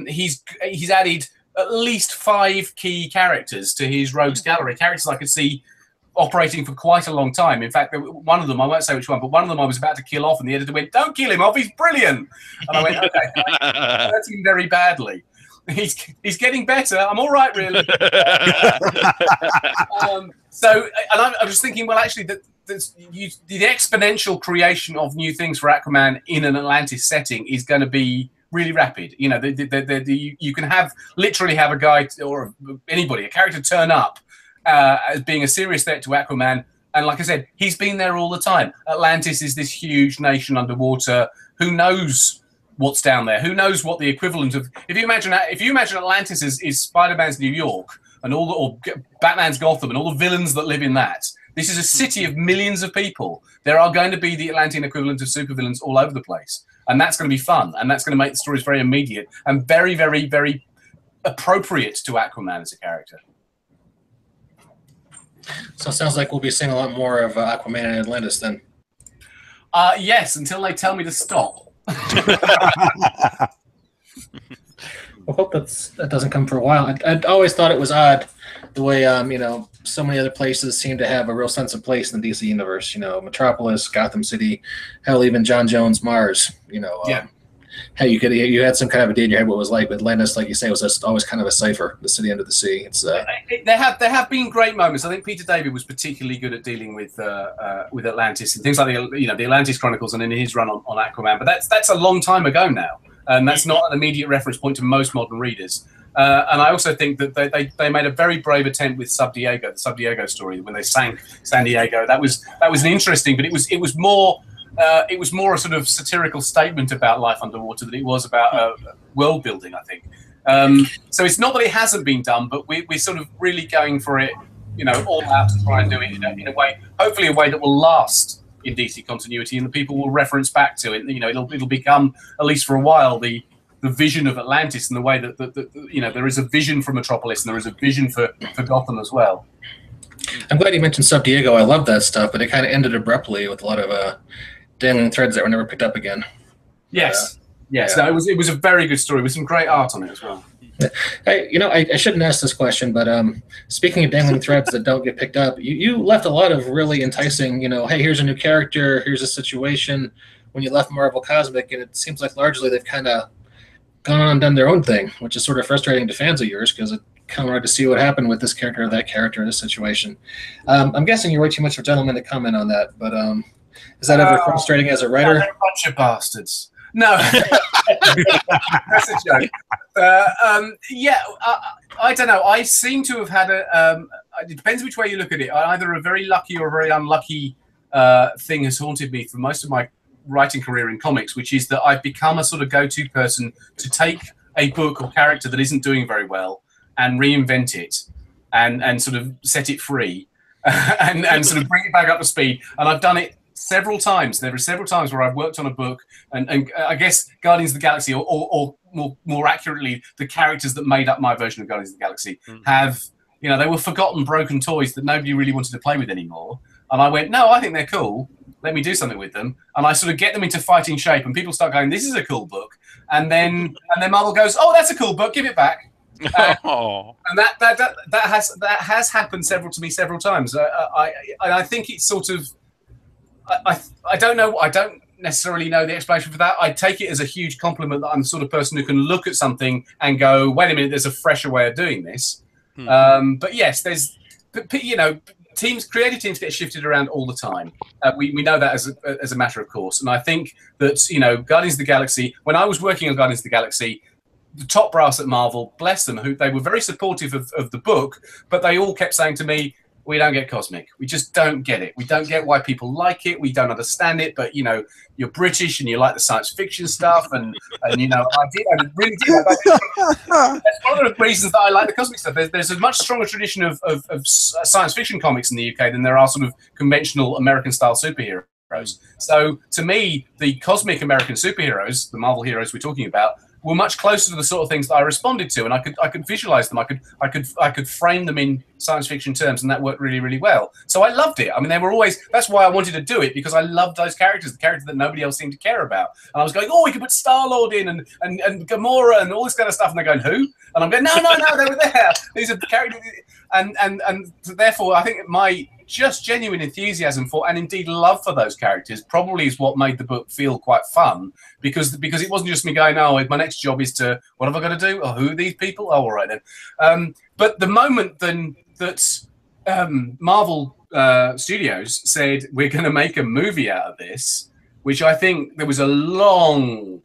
he's added at least 5 key characters to his rogues gallery. Characters I could see operating for quite a long time. In fact, one of them, I won't say which one, but one of them I was about to kill off, and the editor went, "Don't kill him off, he's brilliant." And I went, "Okay, that's him very badly. He's getting better. I'm all right, really." I was thinking, well, actually, the exponential creation of new things for Aquaman in an Atlantis setting is going to be really rapid. You can literally have a guy or anybody, a character, turn up as being a serious threat to Aquaman. And like I said, he's been there all the time. Atlantis is this huge nation underwater. Who knows what's down there? Who knows what the equivalent of... If you imagine Atlantis is Spider-Man's New York and or Batman's Gotham and all the villains that live in that, this is a city of millions of people. There are going to be the Atlantean equivalent of supervillains all over the place. And that's going to be fun. And that's going to make the stories very immediate and very, very, very appropriate to Aquaman as a character. So it sounds like we'll be seeing a lot more of Aquaman and Atlantis then. Yes, until they tell me to stop. I hope that doesn't come for a while. I'd always thought it was odd the way so many other places seem to have a real sense of place in the DC universe. Metropolis, Gotham City, hell, even John Jones' Mars. Hey, you had some kind of idea in your head what it was like, but Atlantis, like you say, was just always kind of a cipher, the city under the sea. It's there have been great moments. I think Peter David was particularly good at dealing with Atlantis and things like the Atlantis Chronicles and in his run on Aquaman. But that's a long time ago now, and that's not an immediate reference point to most modern readers. And I also think that they made a very brave attempt with the Sub Diego story when they sank San Diego. That was an interesting, but it was more a sort of satirical statement about life underwater than it was about world building, I think. So it's not that it hasn't been done, but we're sort of really going for it, all out to try and do it in a way, hopefully a way that will last in DC continuity, and the people will reference back to it. It'll become, at least for a while, the vision of Atlantis, and the way that there is a vision for Metropolis and there is a vision for Gotham as well. I'm glad you mentioned Sub Diego. I love that stuff, but it kind of ended abruptly with a lot of dangling threads that were never picked up again. Yes. No, it was a very good story with some great art on it as well. I shouldn't ask this question, but speaking of dangling threads that don't get picked up, you left a lot of really enticing, hey, here's a new character, here's a situation, when you left Marvel Cosmic, and it seems like largely they've kind of gone on and done their own thing, which is sort of frustrating to fans of yours because it kind of hard to see what happened with this character or that character in this situation. I'm guessing you're way too much of a gentleman to comment on that, but is that ever frustrating as a writer? They're a bunch of bastards. No, that's a joke. I don't know. I seem to have had it depends which way you look at it. Either a very lucky or a very unlucky thing has haunted me for most of my writing career in comics, which is that I've become a sort of go-to person to take a book or character that isn't doing very well and reinvent it and sort of set it free and sort of bring it back up to speed. And I've done it several times. There are several times where I've worked on a book, and I guess Guardians of the Galaxy, or more accurately, the characters that made up my version of Guardians of the Galaxy have, you know, they were forgotten, broken toys that nobody really wanted to play with anymore. And I went, no, I think they're cool. Let me do something with them. And I sort of get them into fighting shape, and people start going, this is a cool book. And then Marvel goes, oh, that's a cool book, give it back. And that has happened several times. I think it's sort of, I don't know. I don't necessarily know the explanation for that. I take it as a huge compliment that I'm the sort of person who can look at something and go, wait a minute, there's a fresher way of doing this. But yes, you know, creative teams get shifted around all the time. We know that as a matter of course. And I think that, you know, Guardians of the Galaxy, when I was working on Guardians of the Galaxy, the top brass at Marvel, bless them, they were very supportive of the book, but they all kept saying to me, we don't get cosmic. We just don't get it. We don't get why people like it. We don't understand it. But, you know, you're British and you like the science fiction stuff. And you know, I really did. That's one of the reasons that I like the cosmic stuff. There's a much stronger tradition of science fiction comics in the UK than there are sort of conventional American-style superheroes. So, to me, the cosmic American superheroes, the Marvel heroes we're talking about, were much closer to the sort of things that I responded to, and I could visualize them. I could frame them in science fiction terms, and that worked really, really well. So I loved it. I mean, they were always. That's why I wanted to do it, because I loved those characters, the characters that nobody else seemed to care about. And I was going, oh, we could put Star-Lord in and Gamora and all this kind of stuff. And they're going, who? And I'm going, no, they were there. These are the characters. And therefore, I think my just genuine enthusiasm for, and indeed love for those characters, probably is what made the book feel quite fun, because it wasn't just me going, oh, my next job is to, what have I got to do? Oh, who are these people? Oh, all right then. But the moment then that Marvel Studios said, we're going to make a movie out of this, which I think there was a long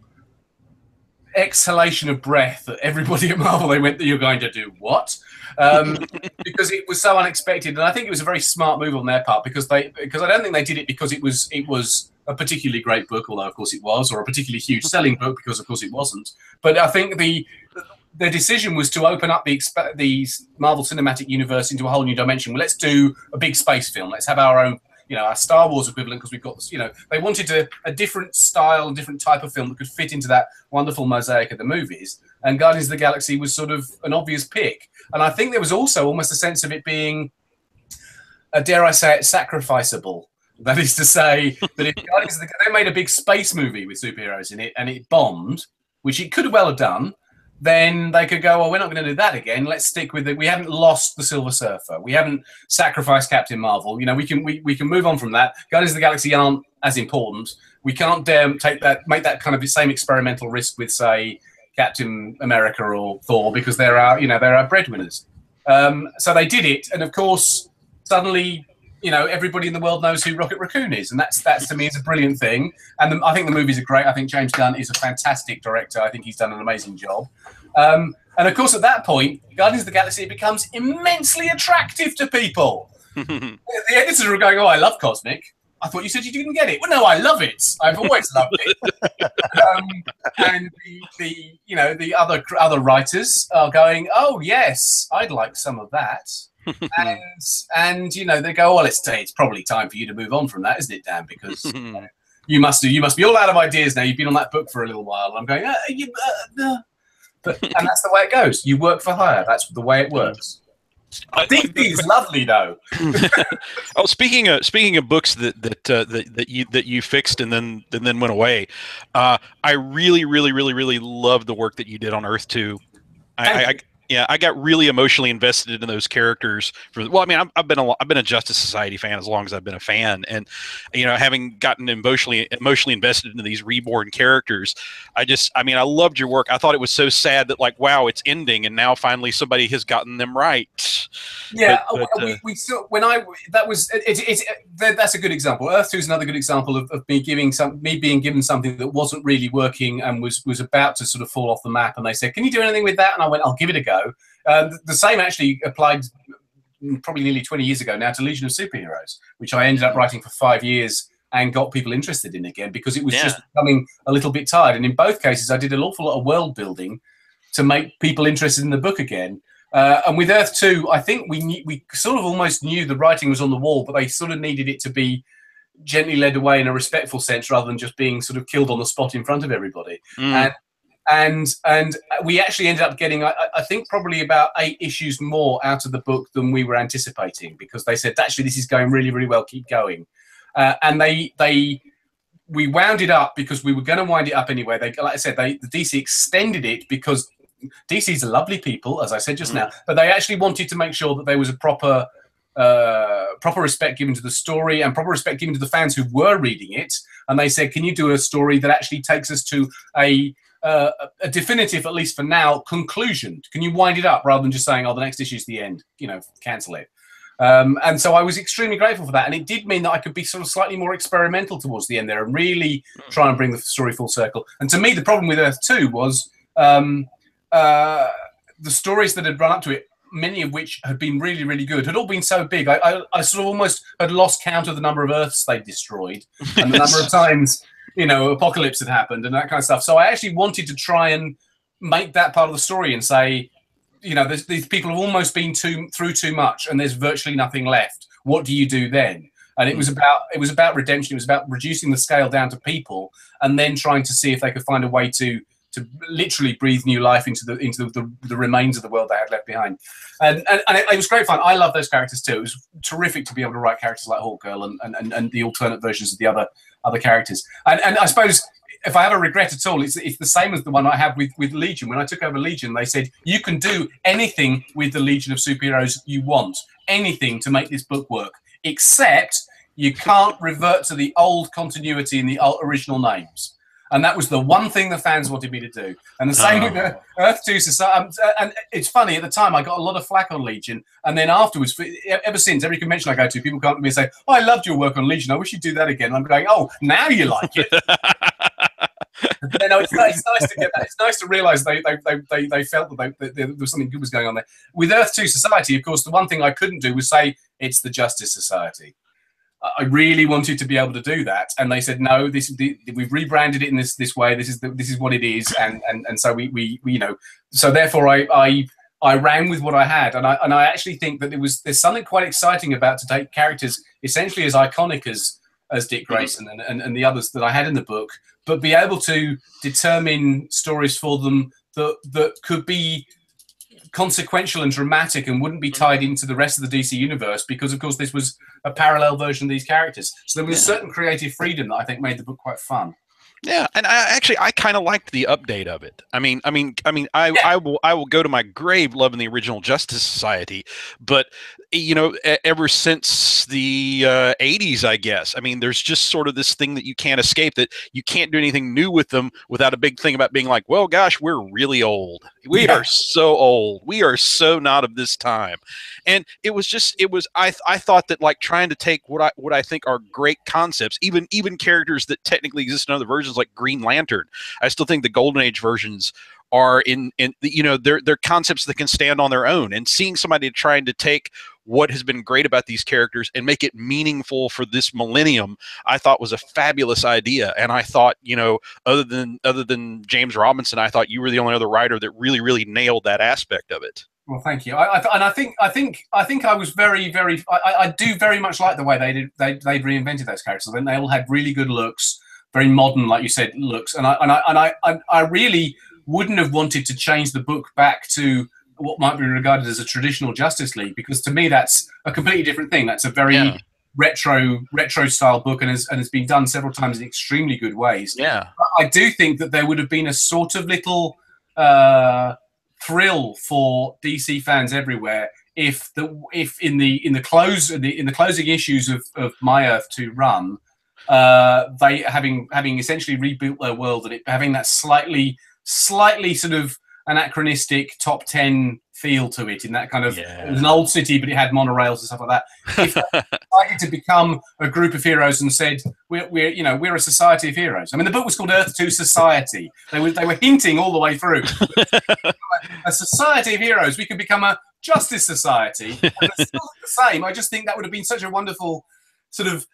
exhalation of breath at everybody at Marvel. They went, you're going to do what? Because it was so unexpected, and I think it was a very smart move on their part, because I don't think they did it because it was a particularly great book, although of course it was, or a particularly huge selling book, because of course it wasn't. But I think their decision was to open up the Marvel Cinematic Universe into a whole new dimension. Well, let's do a big space film. Let's have our own, you know, our Star Wars equivalent, because we've got this, you know, they wanted a different style, a different type of film that could fit into that wonderful mosaic of the movies. And Guardians of the Galaxy was sort of an obvious pick. And I think there was also almost a sense of it being, dare I say it, sacrificeable. That is to say that if Guardians of they made a big space movie with superheroes in it and it bombed, which it could well have done, then they could go, well, we're not going to do that again. Let's stick with it. We haven't lost the Silver Surfer. We haven't sacrificed Captain Marvel. You know, we can move on from that. Guardians of the Galaxy aren't as important. We can't dare make that kind of the same experimental risk with, say, Captain America or Thor, because they're our breadwinners. So they did it, and of course, suddenly, you know, everybody in the world knows who Rocket Raccoon is, and that's to me is a brilliant thing. And I think the movies are great. I think James Gunn is a fantastic director. I think he's done an amazing job. And of course, at that point, Guardians of the Galaxy becomes immensely attractive to people. The editors are going, "Oh, I love Cosmic. I thought you said you didn't get it." Well, no, I love it. I've always loved it. And the other writers are going, "Oh yes, I'd like some of that." and you know, they go, "Well, it's probably time for you to move on from that, isn't it, Dan? Because you must be all out of ideas now. You've been on that book for a little while." And I'm going, and that's the way it goes. You work for hire. That's the way it works. D is lovely, though. Oh, speaking of books that you fixed and then went away, I really love the work that you did on Earth 2. I got really emotionally invested in those characters. I've been a Justice Society fan as long as I've been a fan, and you know, having gotten emotionally invested into these reborn characters, I loved your work. I thought it was so sad that, like, wow, it's ending, and now finally somebody has gotten them right. Yeah, that's a good example. Earth 2 is another good example of me being given something that wasn't really working and was about to sort of fall off the map, and they said, "Can you do anything with that?" And I went, "I'll give it a go." The same actually applied probably nearly 20 years ago now to Legion of Superheroes, which I ended up writing for 5 years and got people interested in it again, because it was just becoming a little bit tired. And in both cases, I did an awful lot of world building to make people interested in the book again. And with Earth 2, I think we sort of almost knew the writing was on the wall, but they sort of needed it to be gently led away in a respectful sense, rather than just being sort of killed on the spot in front of everybody. And we actually ended up getting, I think, probably about 8 issues more out of the book than we were anticipating, because they said, actually, this is going really, really well, keep going. And we wound it up because we were going to wind it up anyway. Like I said, the DC extended it because DC's are lovely people, as I said just now, but they actually wanted to make sure that there was a proper respect given to the story and proper respect given to the fans who were reading it. And they said, can you do a story that actually takes us to a definitive, at least for now, conclusion? Can you wind it up rather than just saying, oh, the next issue is the end, cancel it? And so I was extremely grateful for that. And it did mean that I could be sort of slightly more experimental towards the end there and really try and bring the story full circle. And to me, the problem with Earth 2 was the stories that had run up to it, many of which had been really, really good, had all been so big. I sort of almost had lost count of the number of Earths they destroyed and the number of times, apocalypse had happened and that kind of stuff. So I actually wanted to try and make that part of the story and say, these people have almost been through too much and there's virtually nothing left. What do you do then? And it was about redemption. It was about reducing the scale down to people and then trying to see if they could find a way to literally breathe new life into the remains of the world they had left behind. And it was great fun. I love those characters too. It was terrific to be able to write characters like Hawkgirl and the alternate versions of the other characters. And I suppose if I have a regret at all, it's the same as the one I have with Legion. When I took over Legion, they said, you can do anything with the Legion of superheroes you want, anything to make this book work, except you can't revert to the old continuity and the original names. And that was the one thing the fans wanted me to do. And the same with Earth 2 Society. And it's funny, at the time, I got a lot of flack on Legion. And then afterwards, ever since, every convention I go to, people come up to me and say, oh, I loved your work on Legion. I wish you'd do that again. And I'm going, oh, now you like it. No, it's nice to get that. It's nice to realise they felt that there was something good was going on there. With Earth 2 Society, of course, the one thing I couldn't do was say it's the Justice Society. I really wanted to be able to do that, and they said no. We've rebranded it in this way. This is what it is, and so we so therefore I ran with what I had, and I actually think that there's something quite exciting about to take characters essentially as iconic as Dick Grayson and the others that I had in the book, but be able to determine stories for them that could be consequential and dramatic and wouldn't be tied into the rest of the DC universe, because of course this was a parallel version of these characters. So there was a certain creative freedom that I think made the book quite fun. Yeah, and I kind of liked the update of it. I will go to my grave loving the original Justice Society, but ever since the 80s, I guess. There's just sort of this thing that you can't escape, that you can't do anything new with them without a big thing about being like, well, gosh, we're really old. We are so old. We are so not of this time. And I thought that, like, trying to take what I think are great concepts, even characters that technically exist in other versions, like Green Lantern. I still think the Golden Age versions are they're concepts that can stand on their own, and seeing somebody trying to take what has been great about these characters and make it meaningful for this millennium, I thought was a fabulous idea. And I thought, other than James Robinson, I thought you were the only other writer that really, really nailed that aspect of it. Well, thank you. I think I was very, very. I do very much like the way they'd reinvented those characters. I think they all had really good looks, very modern, like you said, looks. And I really wouldn't have wanted to change the book back to what might be regarded as a traditional Justice League, because to me that's a completely different thing. That's a very retro style book, and has been done several times in extremely good ways. Yeah, but I do think that there would have been a sort of little thrill for DC fans everywhere if in the closing issues of My Earth 2 run, they having essentially rebuilt their world, and it having that slightly sort of anachronistic top 10 feel to it, in that kind of, it was an old city but it had monorails and stuff like that. If they decided to become a group of heroes and said we're a society of heroes. The book was called Earth 2 Society. They were hinting all the way through. A society of heroes. We could become a Justice Society. And it's still the same. I just think that would have been such a wonderful sort of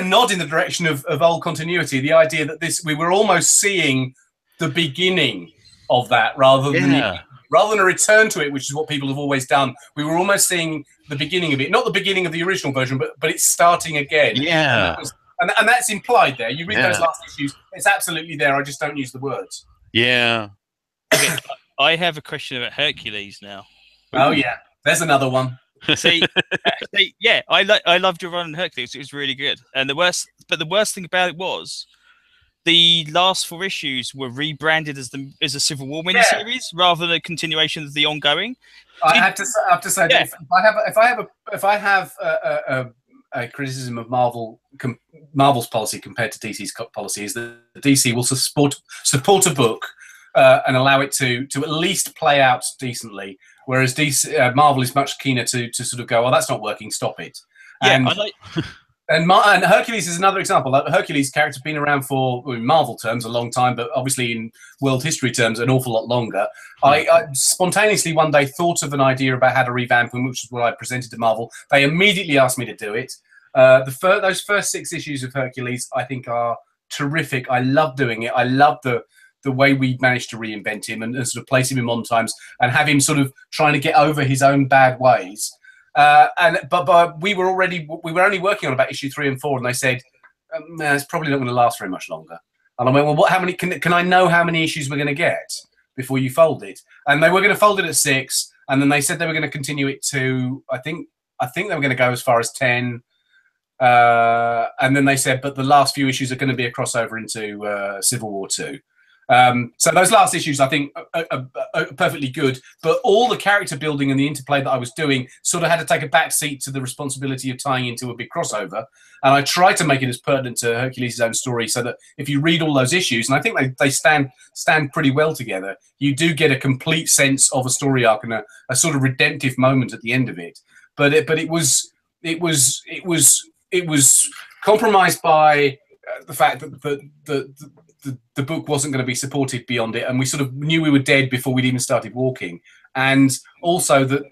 nod in the direction of old continuity. The idea that we were almost seeing the beginning of that rather than a return to it, which is what people have always done. We were almost seeing the beginning of it, not the beginning of the original version, but it's starting again. Yeah. And that's implied there. You read those last issues, it's absolutely there. I just don't use the words. Yeah. Okay, I have a question about Hercules now. Oh yeah, there's another one. See, yeah, I loved your run on Hercules. It was really good. And the worst thing about it was the last 4 issues were rebranded as a Civil War miniseries rather than a continuation of the ongoing. I have to say that if I have a criticism of Marvel's policy compared to DC's policy, is that DC will support a book and allow it to at least play out decently, whereas Marvel is much keener to sort of go, well, that's not working, stop it. Yeah, and Hercules is another example. Like, Hercules' character's been around for, in Marvel terms, a long time, but obviously in world history terms, an awful lot longer. I spontaneously one day thought of an idea about how to revamp him, which is what I presented to Marvel. They immediately asked me to do it. Those first 6 issues of Hercules, I think, are terrific. I love doing it. I love the way we managed to reinvent him and sort of place him in modern times and have him sort of trying to get over his own bad ways. But we were only working on about issue 3 and 4, and they said, it's probably not going to last very much longer. And I went, well, how many can I know how many issues we're going to get before you fold it? And they were going to fold it at 6, and then they said they were going to continue it to, I think they were going to go as far as 10. And then they said, but the last few issues are going to be a crossover into Civil War 2. So those last issues, I think, are perfectly good. But all the character building and the interplay that I was doing sort of had to take a back seat to the responsibility of tying into a big crossover. And I tried to make it as pertinent to Hercules' own story, so that if you read all those issues, and I think they stand pretty well together, you do get a complete sense of a story arc and a sort of redemptive moment at the end of it. But it was compromised by the fact that the book wasn't going to be supported beyond it, and we sort of knew we were dead before we'd even started walking, and also that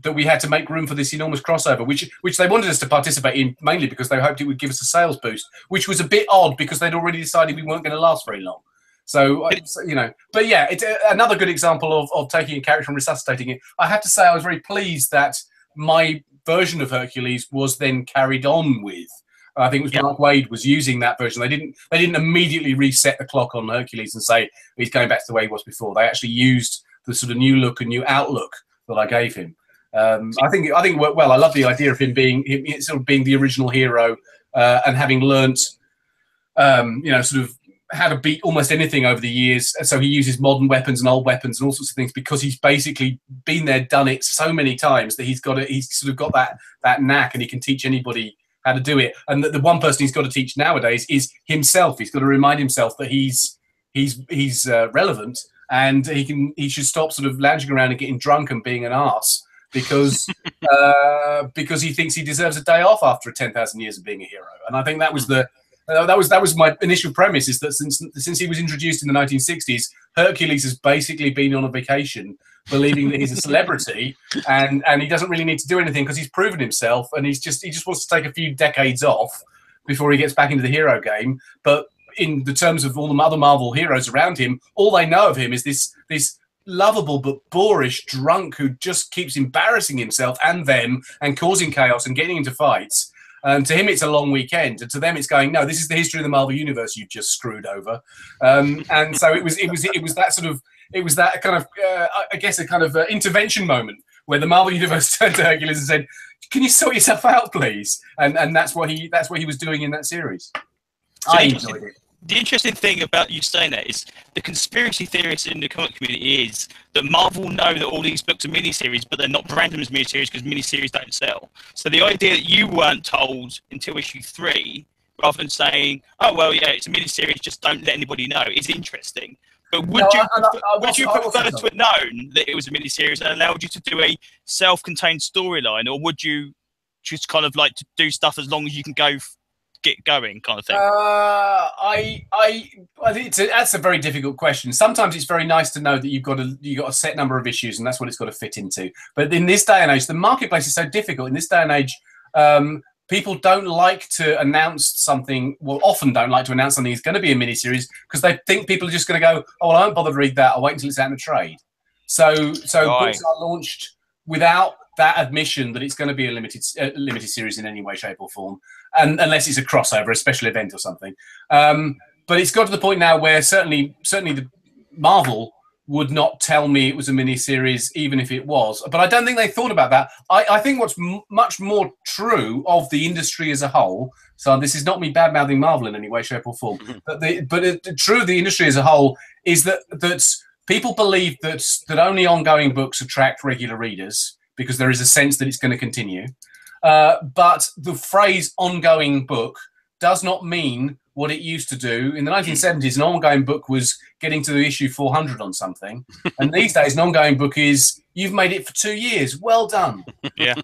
that we had to make room for this enormous crossover, which they wanted us to participate in, mainly because they hoped it would give us a sales boost, which was a bit odd because they'd already decided we weren't going to last very long. So, you know, but yeah, it's another good example of taking a character and resuscitating it. I have to say I was very pleased that my version of Hercules was then carried on with. I think it was Mark Waid was using that version. They didn't immediately reset the clock on Hercules and say he's going back to the way he was before. They actually used the sort of new look and new outlook that I gave him. I think it worked well. I love the idea of him being the original hero and having learnt, sort of how to beat almost anything over the years. So he uses modern weapons and old weapons and all sorts of things because he's basically been there, done it so many times that he's sort of got that knack, and he can teach anybody how to do it. And the one person he's got to teach nowadays is himself. He's got to remind himself that he's relevant, and he should stop sort of lounging around and getting drunk and being an arse because he thinks he deserves a day off after 10,000 years of being a hero. And I think that was my initial premise, is that since he was introduced in the 1960s, Hercules has basically been on a vacation, believing that he's a celebrity, and he doesn't really need to do anything because he's proven himself, and he just wants to take a few decades off before he gets back into the hero game. But in the terms of all the other Marvel heroes around him, all they know of him is this lovable but boorish drunk who just keeps embarrassing himself and them and causing chaos and getting into fights. And to him, it's a long weekend. And to them, it's going, no, this is the history of the Marvel Universe you've just screwed over. And so it was that sort of, it was that kind of, I guess, a kind of intervention moment where the Marvel Universe turned to Hercules and said, "Can you sort yourself out, please?" And that's what he was doing in that series. I enjoyed it. The interesting thing about you saying that is the conspiracy theorists in the comic community is that Marvel know that all these books are miniseries, but they're not branded as miniseries because miniseries don't sell. So the idea that you weren't told until issue 3, rather than saying, "Oh well, yeah, it's a miniseries, just don't let anybody know," is interesting. But would you prefer to have known that it was a miniseries and allowed you to do a self-contained storyline, or would you just kind of like to do stuff as long as you can get going, kind of thing? I think that's a very difficult question. Sometimes it's very nice to know that you've got a set number of issues and that's what it's got to fit into. But in this day and age, the marketplace is so difficult. In this day and age, people don't like to announce something. Well, often don't like to announce something is going to be a miniseries because they think people are just going to go, "Oh, well, I won't bother to read that. I'll wait until it's out in the trade." So Right. books are launched without that admission that it's going to be a limited series in any way, shape, or form, and unless it's a crossover, a special event, or something. But it's got to the point now where certainly the Marvel would not tell me it was a miniseries, even if it was. But I don't think they thought about that. I think what's much more true of the industry as a whole. So this is not me bad-mouthing Marvel in any way, shape, or form. But the true of the industry as a whole is that people believe that only ongoing books attract regular readers because there is a sense that it's going to continue. But the phrase "ongoing book" does not mean what it used to do. In the 1970s, an ongoing book was getting to the issue 400 on something. And these days, an ongoing book is, you've made it for 2 years. Well done. Yeah.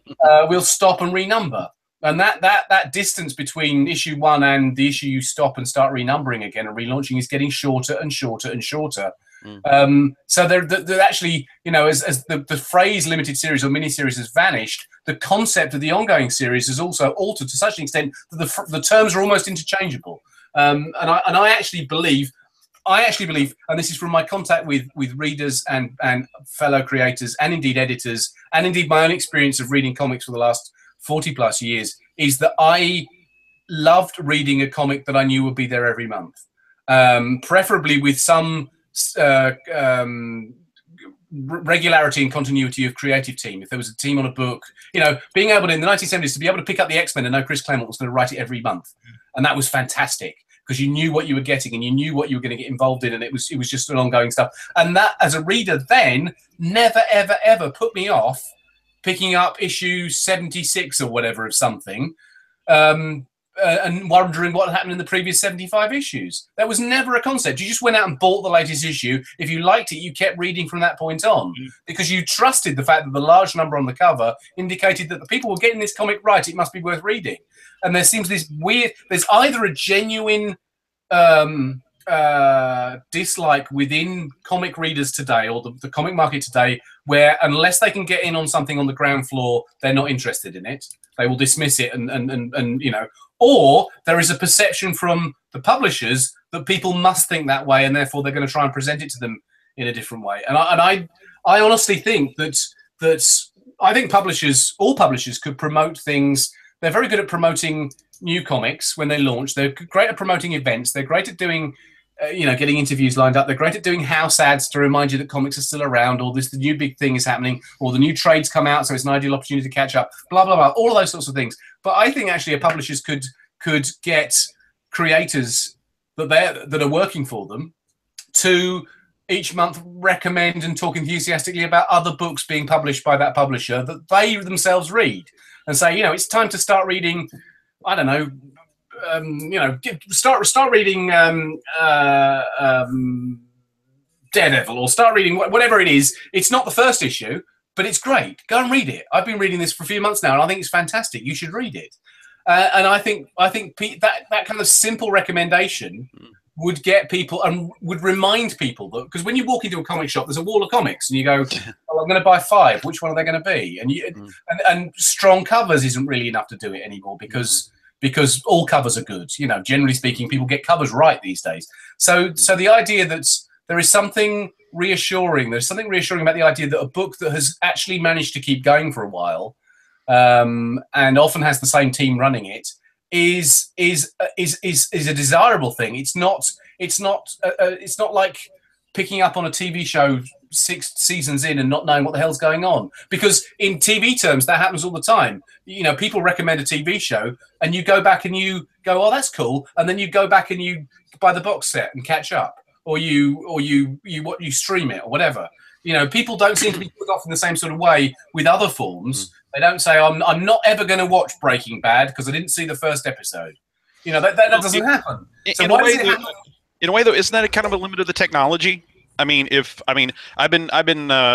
We'll stop and renumber. And that distance between issue 1 and the issue you stop and start renumbering again and relaunching is getting shorter and shorter and shorter. So they're actually, as the phrase limited series or miniseries has vanished, the concept of the ongoing series has also altered to such an extent that the terms are almost interchangeable. And I actually believe, and this is from my contact with readers and fellow creators and indeed editors, and indeed my own experience of reading comics for the last 40 plus years, is that I loved reading a comic that I knew would be there every month, preferably with some regularity and continuity of creative team. If there was a team on a book, being able to, in the 1970s, to be able to pick up the X-Men and know Chris Claremont was going to write it every month, and that was fantastic because you knew what you were getting and you knew what you were going to get involved in, and it was just an ongoing stuff. And that, as a reader, then never ever ever put me off picking up issue 76 or whatever of something. And wondering what happened in the previous 75 issues. That was never a concept. You just went out and bought the latest issue. If you liked it, you kept reading from that point on because you trusted the fact that the large number on the cover indicated that the people were getting this comic right. It must be worth reading. And there seems this weird, there's either a genuine dislike within comic readers today or the comic market today where unless they can get in on something on the ground floor, they're not interested in it. They will dismiss it and or there is a perception from the publishers that people must think that way and therefore they're going to try and present it to them in a different way. And I honestly think that I think all publishers could promote things. They're very good at promoting new comics when they launch. They're great at promoting events. They're great at doing getting interviews lined up. They're great at doing house ads to remind you that comics are still around, or the new big thing is happening, or the new trades come out, so it's an ideal opportunity to catch up, blah, blah, blah, all of those sorts of things. But I think actually publishers could get creators that are working for them to each month recommend and talk enthusiastically about other books being published by that publisher that they themselves read and say, it's time to start reading, I don't know, start reading Daredevil, or start reading whatever it is. It's not the first issue, but it's great. Go and read it. I've been reading this for a few months now, and I think it's fantastic. You should read it. And I think that kind of simple recommendation would get people and would remind people that, because when you walk into a comic shop, there's a wall of comics, and you go, "Oh, I'm going to buy 5. Which one are they going to be?" And strong covers isn't really enough to do it anymore because all covers are good. Generally speaking, people get covers right these days. So the idea that there is something reassuring, there's something reassuring about the idea that a book that has actually managed to keep going for a while, and often has the same team running it, is a desirable thing. It's not like picking up on a TV show 6 seasons in and not knowing what the hell's going on. Because in TV terms, that happens all the time. People recommend a TV show, and you go back and you go, "Oh, that's cool," and then you go back and you buy the box set and catch up, or you stream it or whatever. People don't seem to be put off in the same sort of way with other forms. They don't say, I'm not ever going to watch Breaking Bad because I didn't see the first episode. That doesn't happen. So in a way, though, isn't that a kind of a limit of the technology? I mean, I've been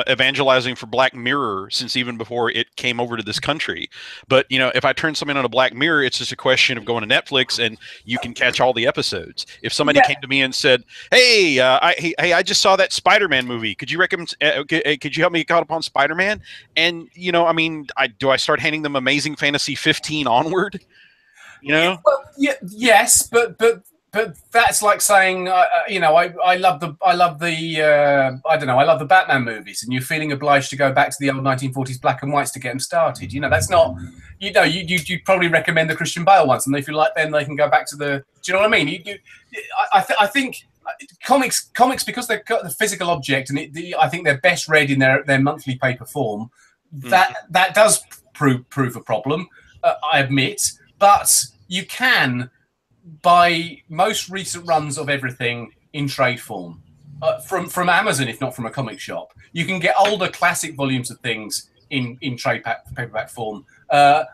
evangelizing for Black Mirror since even before it came over to this country. But if I turn something on a Black Mirror, it's just a question of going to Netflix and you can catch all the episodes. If somebody came to me and said, "Hey, I just saw that Spider-Man movie. Could you recommend? Could you help me get caught up on Spider-Man?" And do I start handing them Amazing Fantasy 15 onward? Well, yes, but that's like saying, I love the I don't know, I love the Batman movies, and you're feeling obliged to go back to the old 1940s black and whites to get them started. That's not, you'd probably recommend the Christian Bale ones, and if you like them, they can go back to the. Do you know what I mean? I think comics because they've got the physical object, and I think they're best read in their monthly paper form. That does prove a problem, I admit, but you can buy most recent runs of everything in trade form from Amazon, if not from a comic shop. You can get older classic volumes of things in trade paperback form.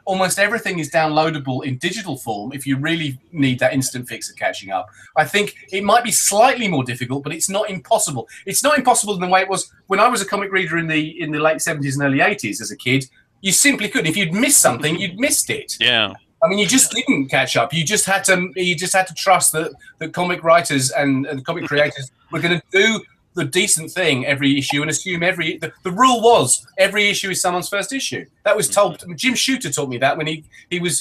Almost everything is downloadable in digital form if you really need that instant fix of catching up. I think it might be slightly more difficult, but it's not impossible. It's not impossible in the way it was when I was a comic reader in the late 70s and early 80s as a kid. You simply couldn't. If you'd missed something, you'd missed it. Yeah. I mean, you just didn't catch up. You just had to trust that comic writers and comic creators were going to do the decent thing every issue and assume the rule was every issue is someone's first issue. That was told. Jim Shooter taught me that when he was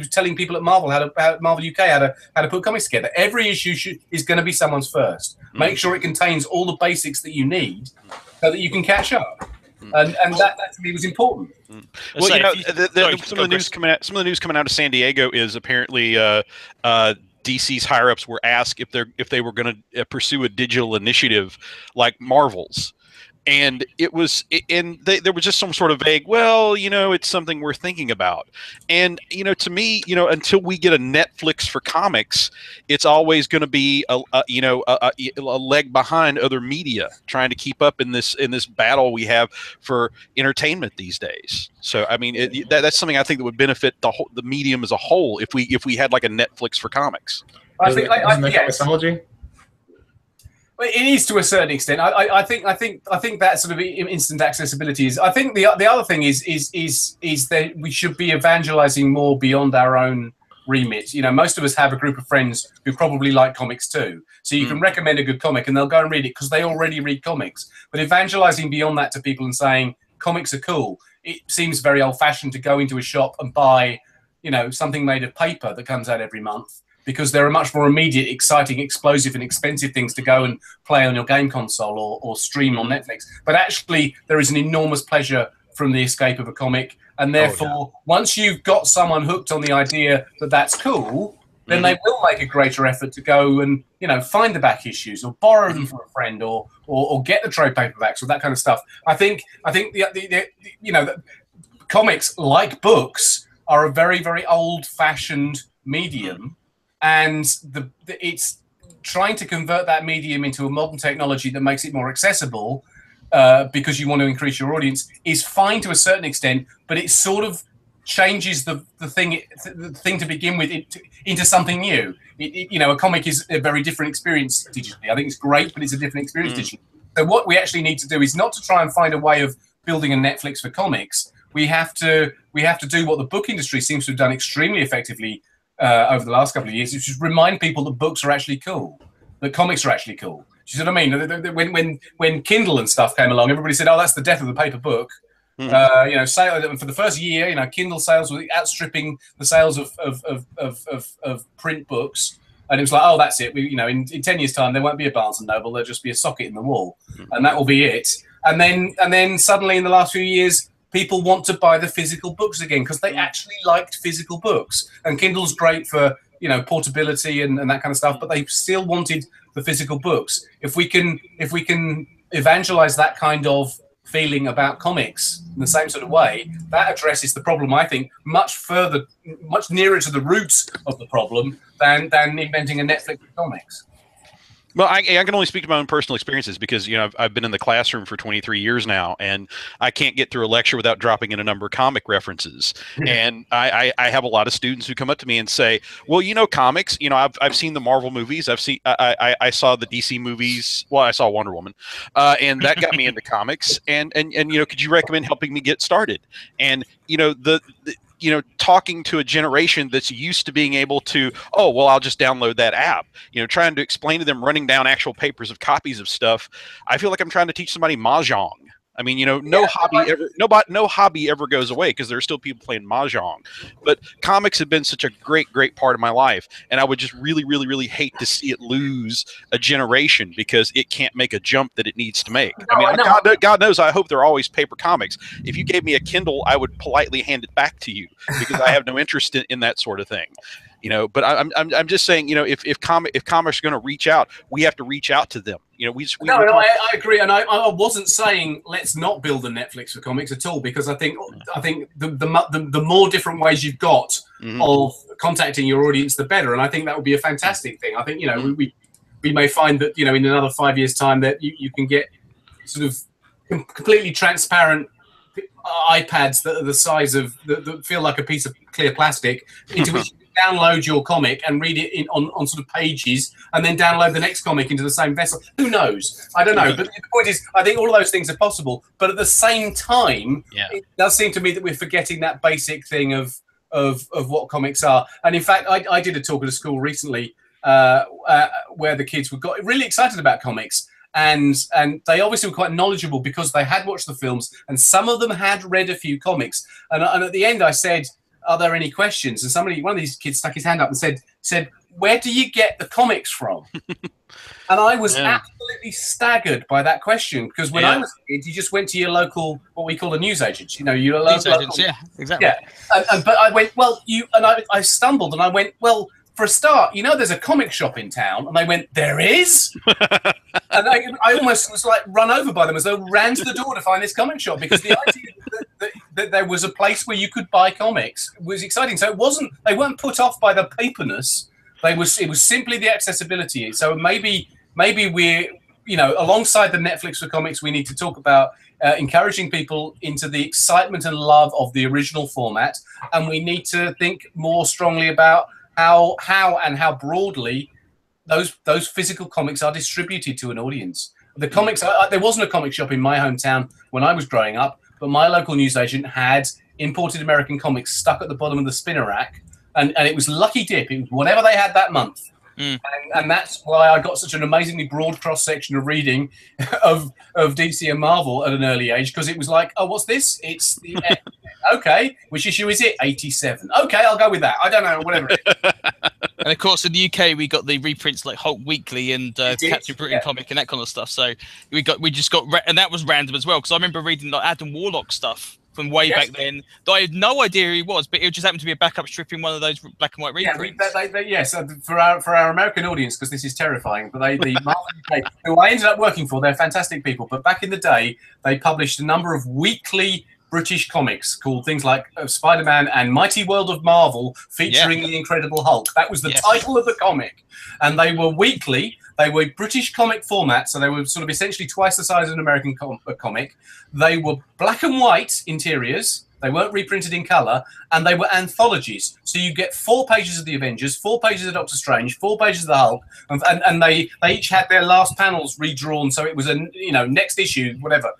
telling people at Marvel Marvel UK how to put comics together. Every issue is going to be someone's first. Make sure it contains all the basics that you need so that you can catch up. And that to me was important. Well, some of the news coming out of San Diego is apparently DC's higher ups were asked if they were going to pursue a digital initiative like Marvel's. And there was just some sort of vague, it's something we're thinking about. And, to me, until we get a Netflix for comics, it's always going to be a leg behind other media trying to keep up in this battle we have for entertainment these days. So, I mean, that's something I think that would benefit the medium as a whole if we had like a Netflix for comics. I think mythology. It is to a certain extent. I think that sort of instant accessibility is. I think the other thing is that we should be evangelizing more beyond our own remit. Most of us have a group of friends who probably like comics too. So you can recommend a good comic and they'll go and read it because they already read comics. But evangelizing beyond that to people and saying comics are cool. It seems very old-fashioned to go into a shop and buy, something made of paper that comes out every month, because there are much more immediate, exciting, explosive, and expensive things to go and play on your game console or stream on Netflix. But actually, there is an enormous pleasure from the escape of a comic. And therefore, once you've got someone hooked on the idea that that's cool, then they will make a greater effort to go and, find the back issues or borrow them from a friend or get the trade paperbacks or that kind of stuff. I think the comics, like books, are a very, very old-fashioned medium. And it's trying to convert that medium into a modern technology that makes it more accessible because you want to increase your audience is fine to a certain extent, but it sort of changes the thing to begin with into something new. A comic is a very different experience digitally. I think it's great, but it's a different experience digitally. So what we actually need to do is not to try and find a way of building a Netflix for comics. We have to do what the book industry seems to have done extremely effectively over the last couple of years, which is remind people that books are actually cool, that comics are actually cool. Do you see what I mean? When Kindle and stuff came along, everybody said, "Oh, that's the death of the paper book." Sale for the first year, Kindle sales were outstripping the sales of print books, and it was like, "Oh, that's it." In 10 years' time, there won't be a Barnes and Noble. There'll just be a socket in the wall, and that will be it. And then suddenly, in the last few years, people want to buy the physical books again because they actually liked physical books. And Kindle's great for portability and that kind of stuff, but they still wanted the physical books. If we can evangelize that kind of feeling about comics in the same sort of way, that addresses the problem, I think, much nearer to the roots of the problem than inventing a Netflix for comics. Well, I can only speak to my own personal experiences because, I've been in the classroom for 23 years now, and I can't get through a lecture without dropping in a number of comic references. And I have a lot of students who come up to me and say, well, comics, I've seen the Marvel movies. I saw the DC movies. Well, I saw Wonder Woman, and that got me into comics. And could you recommend helping me get started? And, talking to a generation that's used to being able to, oh, well, I'll just download that app, trying to explain to them running down actual papers of copies of stuff. I feel like I'm trying to teach somebody mahjong. I mean, no hobby ever goes away because there are still people playing mahjong. But comics have been such a great part of my life, and I would just really, really, really hate to see it lose a generation because it can't make a jump that it needs to make. I mean, God knows, I hope they're always paper comics. If you gave me a Kindle, I would politely hand it back to you because I have no interest in that sort of thing. But I'm just saying, if comics are going to reach out, we have to reach out to them. I agree, and I wasn't saying let's not build a Netflix for comics at all, because I think the more different ways you've got of contacting your audience, the better. And I think that would be a fantastic thing. I think we may find that in another 5 years' time that you can get sort of completely transparent iPads that are the size of that feel like a piece of clear plastic, into which you can download your comic and read it on sort of pages, and then download the next comic into the same vessel. Who knows? I don't know. But the point is, I think all of those things are possible. But at the same time, it does seem to me that we're forgetting that basic thing of what comics are. And in fact, I did a talk at a school recently where the kids got really excited about comics. And they obviously were quite knowledgeable because they had watched the films, and some of them had read a few comics. And at the end, I said, "Are there any questions?" And one of these kids stuck his hand up and said, "Where do you get the comics from?" And I was absolutely staggered by that question, because when I was a kid, you just went to your local, what we call a newsagent. Your newsagents, exactly. Yeah, but I went, well, I stumbled and I went, well, for a start, there's a comic shop in town. And they went, there is? And I almost was like run over by them as though ran to the door to find this comic shop, because the idea that there was a place where you could buy comics was exciting. So they weren't put off by the paperness. It was simply the accessibility. So maybe we're, alongside the Netflix for comics, we need to talk about encouraging people into the excitement and love of the original format. And we need to think more strongly about how broadly those physical comics are distributed to an audience. The comics, there wasn't a comic shop in my hometown when I was growing up, but my local newsagent had imported American comics stuck at the bottom of the spinner rack, and it was lucky dip. It was whatever they had that month. And that's why I got such an amazingly broad cross-section of reading of DC and Marvel at an early age, because it was like, oh, what's this? It's the okay, which issue is it? 87. Okay, I'll go with that. I don't know, whatever it is. And of course, in the UK, we got the reprints like Hulk Weekly and Captain Britain comic and that kind of stuff. So we just got, and that was random as well, because I remember reading like Adam Warlock stuff from way back then that I had no idea who he was, but it just happened to be a backup strip in one of those black and white reprints. Yes, for our American audience, because this is terrifying, but the Marvel UK, who I ended up working for, they're fantastic people, but back in the day, they published a number of weekly British comics called things like Spider-Man and Mighty World of Marvel, featuring the Incredible Hulk. That was the title of the comic. And they were weekly. They were British comic format, so they were sort of essentially twice the size of an American comic. They were black and white interiors. They weren't reprinted in colour, and they were anthologies. So you get 4 pages of the Avengers, 4 pages of Doctor Strange, 4 pages of the Hulk, and they each had their last panels redrawn, so it was next issue, whatever.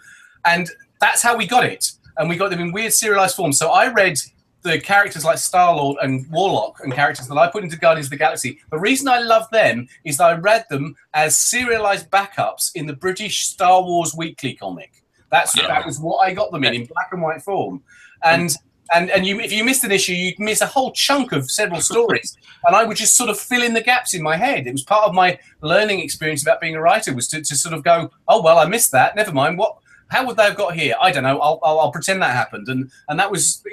And that's how we got it. And we got them in weird serialized form. So I read the characters like Star-Lord and Warlock and characters that I put into Guardians of the Galaxy. The reason I love them is that I read them as serialized backups in the British Star Wars Weekly comic. That was what I got them in black and white form. And if you missed an issue, you'd miss a whole chunk of several stories. And I would just sort of fill in the gaps in my head. It was part of my learning experience about being a writer, was to sort of go, oh, well, I missed that. Never mind. How would they have got here? I don't know. I'll pretend that happened. And that was,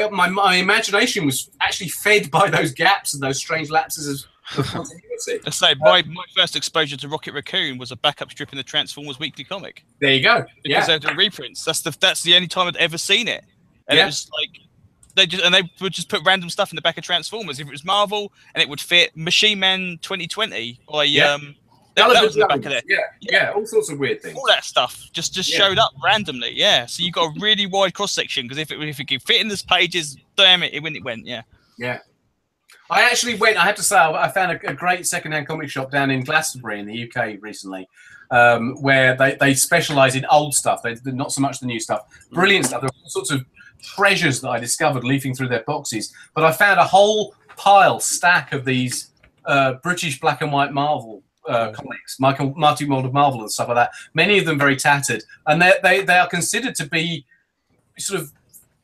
my imagination was actually fed by those gaps and those strange lapses of continuity. Let's say my first exposure to Rocket Raccoon was a backup strip in the Transformers Weekly comic. There you go. Because they're doing reprints. That's the only time I'd ever seen it. And it was like, they would just put random stuff in the back of Transformers. If it was Marvel, and it would fit Machine Man 2020 or that was in the back of there. Yeah, all sorts of weird things. All that stuff just showed up randomly. Yeah, so you got a really wide cross section because if it could fit in this pages, damn it, it went. Yeah. Yeah. I actually went. I have to say, I found a great second-hand comic shop down in Glastonbury in the UK recently, where they specialise in old stuff. They're not so much the new stuff. Brilliant stuff. There are all sorts of treasures that I discovered leafing through their boxes. But I found a whole stack of these British black and white Marvel comics, Marty Mold of Marvel and stuff like that. Many of them very tattered, and they are considered to be sort of,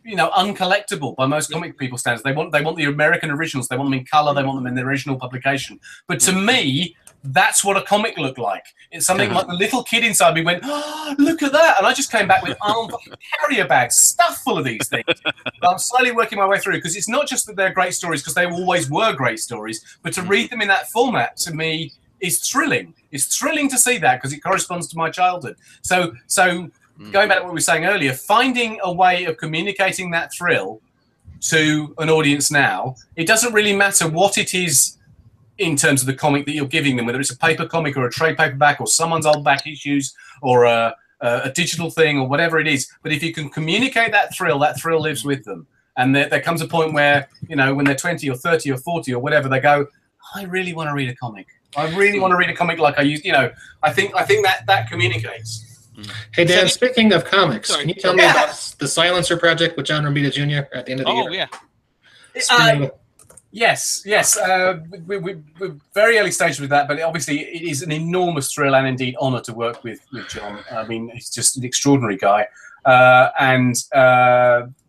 uncollectible by most comic people standards. They want the American originals. They want them in color. They want them in the original publication. But to me, that's what a comic looked like. It's something like the little kid inside me went, "Oh, look at that!" And I just came back with carrier bags stuffed full of these things. But I'm slowly working my way through, because it's not just that they're great stories, because they always were great stories, but to read them in that format, to me, is thrilling. It's thrilling to see that, because it corresponds to my childhood. So going back to what we were saying earlier, finding a way of communicating that thrill to an audience now, it doesn't really matter what it is in terms of the comic that you're giving them, whether it's a paper comic or a trade paperback or someone's old back issues or a digital thing or whatever it is. But if you can communicate that thrill lives with them. And there comes a point where, when they're 20 or 30 or 40 or whatever, they go, I really want to read a comic. I really want to read a comic like I used, I think that communicates. Hey, Dan, speaking of comics, can you tell me about the Silencer Project with John Romita Jr. at the end of the year? Oh, yeah. Yes. We're very early stages with that, but obviously it is an enormous thrill and indeed honour to work with John. I mean, he's just an extraordinary guy. And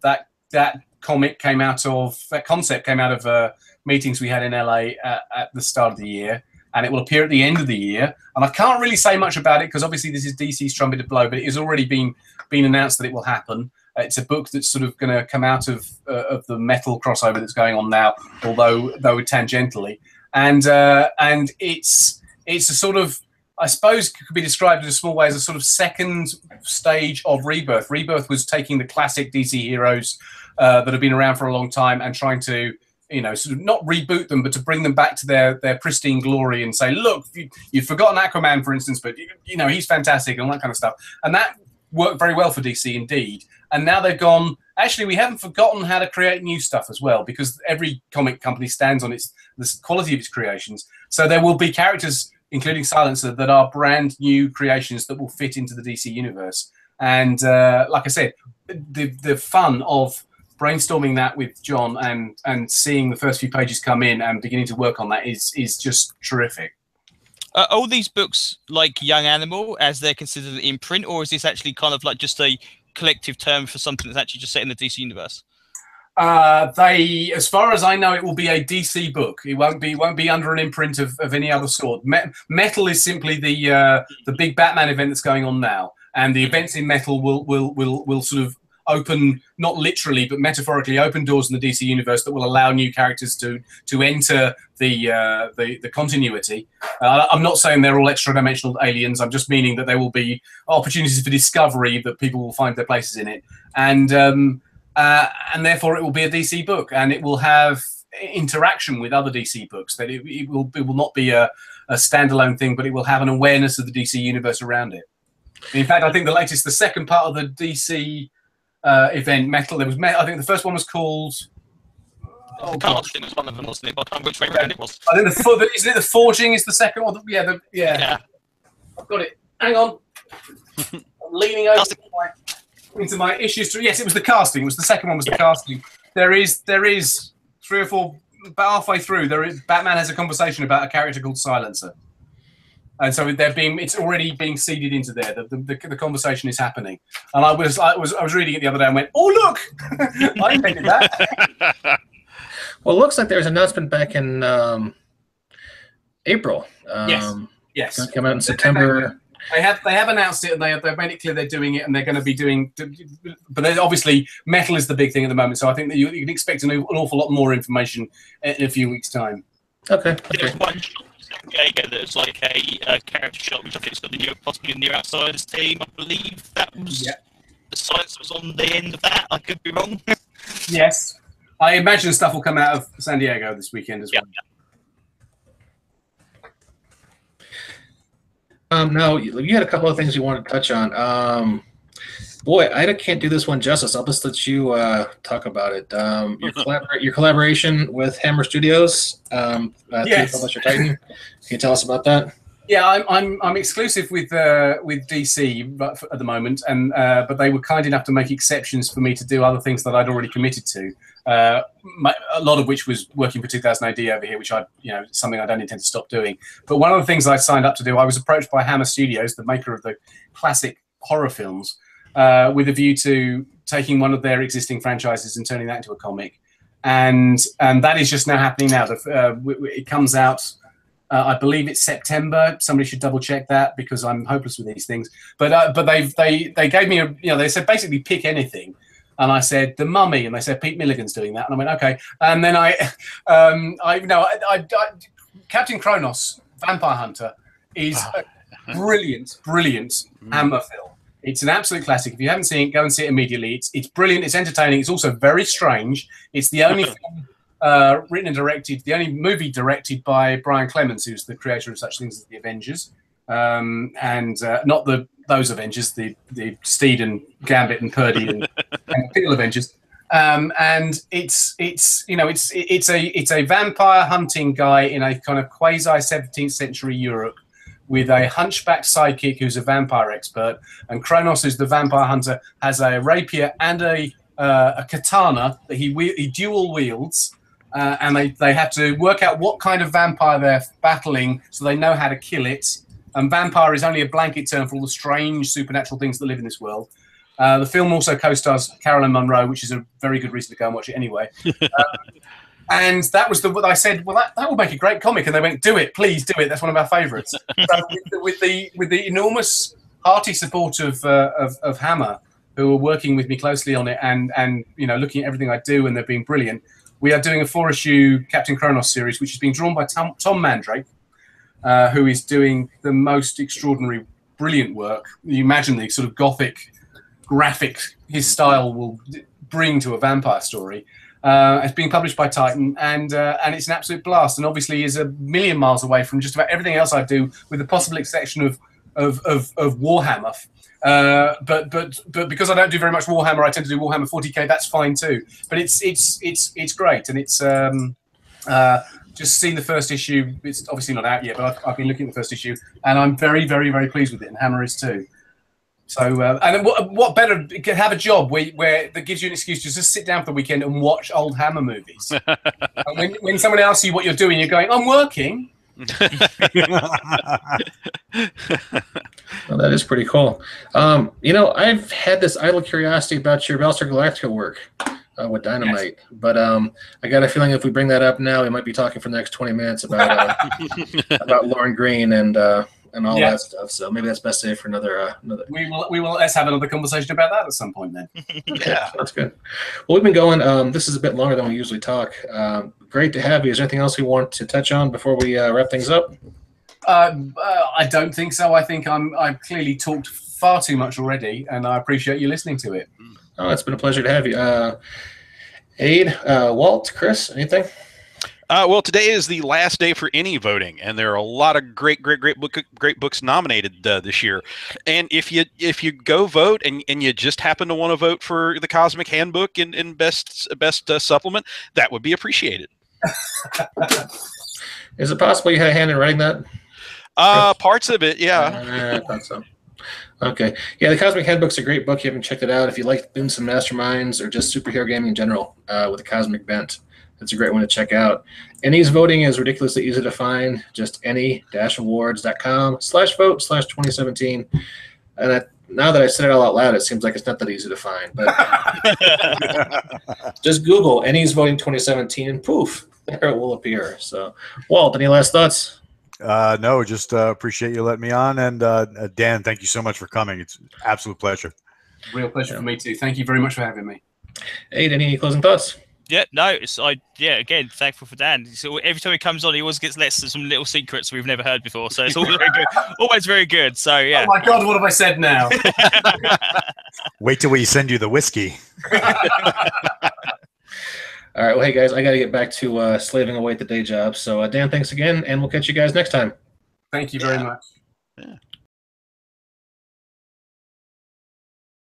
that comic came out of, that concept came out of meetings we had in LA at the start of the year. And it will appear at the end of the year. And I can't really say much about it because obviously this is DC's trumpet to blow, but it has already been announced that it will happen. It's a book that's sort of going to come out of the metal crossover that's going on now, although tangentially. And it's a sort of, I suppose, could be described in a small way as a sort of second stage of Rebirth. Rebirth was taking the classic DC heroes that have been around for a long time and trying to, sort of not reboot them, but to bring them back to their pristine glory and say, look, you've forgotten Aquaman, for instance, but, he's fantastic and all that kind of stuff. And that worked very well for DC indeed. And now they've gone, actually, we haven't forgotten how to create new stuff as well, because every comic company stands on the quality of its creations. So there will be characters, including Silencer, that are brand new creations that will fit into the DC universe. And like I said, the fun of brainstorming that with John and seeing the first few pages come in and beginning to work on that is just terrific. Are all these books like Young Animal, as they're considered an imprint, or is this actually kind of like just a collective term for something that's actually just set in the DC universe? As far as I know, it will be a DC book. It won't be under an imprint of any other sort. Metal is simply the big Batman event that's going on now, and the events in Metal will sort of open, not literally but metaphorically, open doors in the DC universe that will allow new characters to enter the continuity. I'm not saying they're all extra-dimensional aliens. I'm just meaning that there will be opportunities for discovery, that people will find their places in it, and therefore it will be a DC book, and it will have interaction with other DC books. That it will not be a standalone thing, but it will have an awareness of the DC universe around it. In fact, I think the second part of the DC event, Metal, I think the first one was called... Casting was one of them, wasn't it? I can't remember which way around it was. I think isn't it the Forging is the second one? Yeah. I've got it. Hang on. I'm leaning over into my issues. Yes, it was the Casting. It was the second one was the Casting. There is 3 or 4, about halfway through, Batman has a conversation about a character called Silencer. And so it's already being seeded into there. The conversation is happening, and I was reading it the other day and went, "Oh look, I invented that." Well, it looks like there was an announcement back in April. Yes. Going to come out in September. They have announced it, and they've made it clear they're doing it, and they're going to be doing. But then obviously, Metal is the big thing at the moment, so I think that you can expect an awful lot more information in a few weeks' time. Okay. There's one that's like a character shot, which I think has got possibly the New Outsiders team. I believe that was the science was on the end of that. I could be wrong. Yes. I imagine stuff will come out of San Diego this weekend as well. Now, you had a couple of things you wanted to touch on. Boy, I can't do this one justice. I'll just let you talk about it. Your collaboration with Hammer Studios to publish your Titan. Can you tell us about that? Yeah, I'm exclusive with DC at the moment, and but they were kind enough to make exceptions for me to do other things that I'd already committed to. A lot of which was working for 2000 AD over here, which something I don't intend to stop doing. But one of the things I signed up to do, I was approached by Hammer Studios, the maker of the classic horror films, with a view to taking one of their existing franchises and turning that into a comic, and that is just now happening now. It comes out. I believe it's September. Somebody should double check that because I'm hopeless with these things. But they gave me they said basically pick anything, and I said The Mummy, and they said Pete Milligan's doing that, and I went okay. And then Captain Kronos, Vampire Hunter, is a brilliant Hammer film. It's an absolute classic. If you haven't seen it, go and see it immediately. It's brilliant. It's entertaining. It's also very strange. It's the only film written and directed, the only movie directed by Brian Clemens, who's the creator of such things as the Avengers, and not those Avengers, the Steed and Gambit and Purdy and Peel Avengers. And it's a vampire hunting guy in a kind of quasi 17th century Europe, with a hunchback sidekick who's a vampire expert, and Kronos, who's the vampire hunter, has a rapier and a katana that he dual wields. And they have to work out what kind of vampire they're battling so they know how to kill it. And vampire is only a blanket term for all the strange supernatural things that live in this world. The film also co-stars Carolyn Munro, which is a very good reason to go and watch it anyway. And that was what I said, well, that would make a great comic. And they went, do it, please do it. That's one of our favourites. So with the enormous hearty support of Hammer, who are working with me closely on it and looking at everything I do, and they've been brilliant. We are doing a 4-issue Captain Kronos series, which is being drawn by Tom Mandrake, who is doing the most extraordinary, brilliant work. You imagine the sort of gothic graphic his style will bring to a vampire story. It's being published by Titan, and it's an absolute blast. And obviously is a million miles away from just about everything else I do, with the possible exception of Warhammer. But because I don't do very much Warhammer, I tend to do Warhammer 40k. That's fine too. But it's great, and it's just seen the first issue. It's obviously not out yet, but I've been looking at the first issue, and I'm very, very, very pleased with it. And Hammer is too. So and what better have a job where that gives you an excuse to just sit down for the weekend and watch old Hammer movies. And when someone asks you what you're doing, you're going, I'm working. Well, that is pretty cool. I've had this idle curiosity about your Battlestar Galactica work with Dynamite, but I got a feeling if we bring that up now, we might be talking for the next 20 minutes about about Lauren Green and all that stuff. So maybe that's best saved for another. We will. Let's have another conversation about that at some point then. Yeah, that's good. Well, we've been going. This is a bit longer than we usually talk. Great to have you. Is there anything else you want to touch on before we wrap things up? I don't think so. I think I've clearly talked far too much already, and I appreciate you listening to it. Oh, it's been a pleasure to have you. Aid, Walt, Chris, anything? Well, today is the last day for any voting, and there are a lot of great books nominated this year. And if you go vote and you just happen to want to vote for the Cosmic Handbook in best supplement, that would be appreciated. Is it possible you had a hand in writing that? Parts of it, yeah. I thought so. Okay. Yeah, the Cosmic Handbook's a great book. You haven't checked it out. If you like doing some masterminds or just superhero gaming in general with a cosmic bent, it's a great one to check out. NE's voting is ridiculously easy to find. Just ne-awards.com/vote/2017. And now that I said it all out loud, it seems like it's not that easy to find. But just Google NE's voting 2017 and poof, there it will appear. So, Walt, any last thoughts? No, just appreciate you letting me on. And Dan, thank you so much for coming. It's an absolute pleasure. Real pleasure for me too. Thank you very much for having me. Hey, any closing thoughts? Yeah, no, again, thankful for Dan. So every time he comes on, he always lets some little secrets we've never heard before. So it's always very good. Always very good. So yeah. Oh my God, what have I said now? Wait till we send you the whiskey. All right. Well, hey guys, I got to get back to slaving away at the day job. So Dan, thanks again, and we'll catch you guys next time. Thank you very much. Yeah.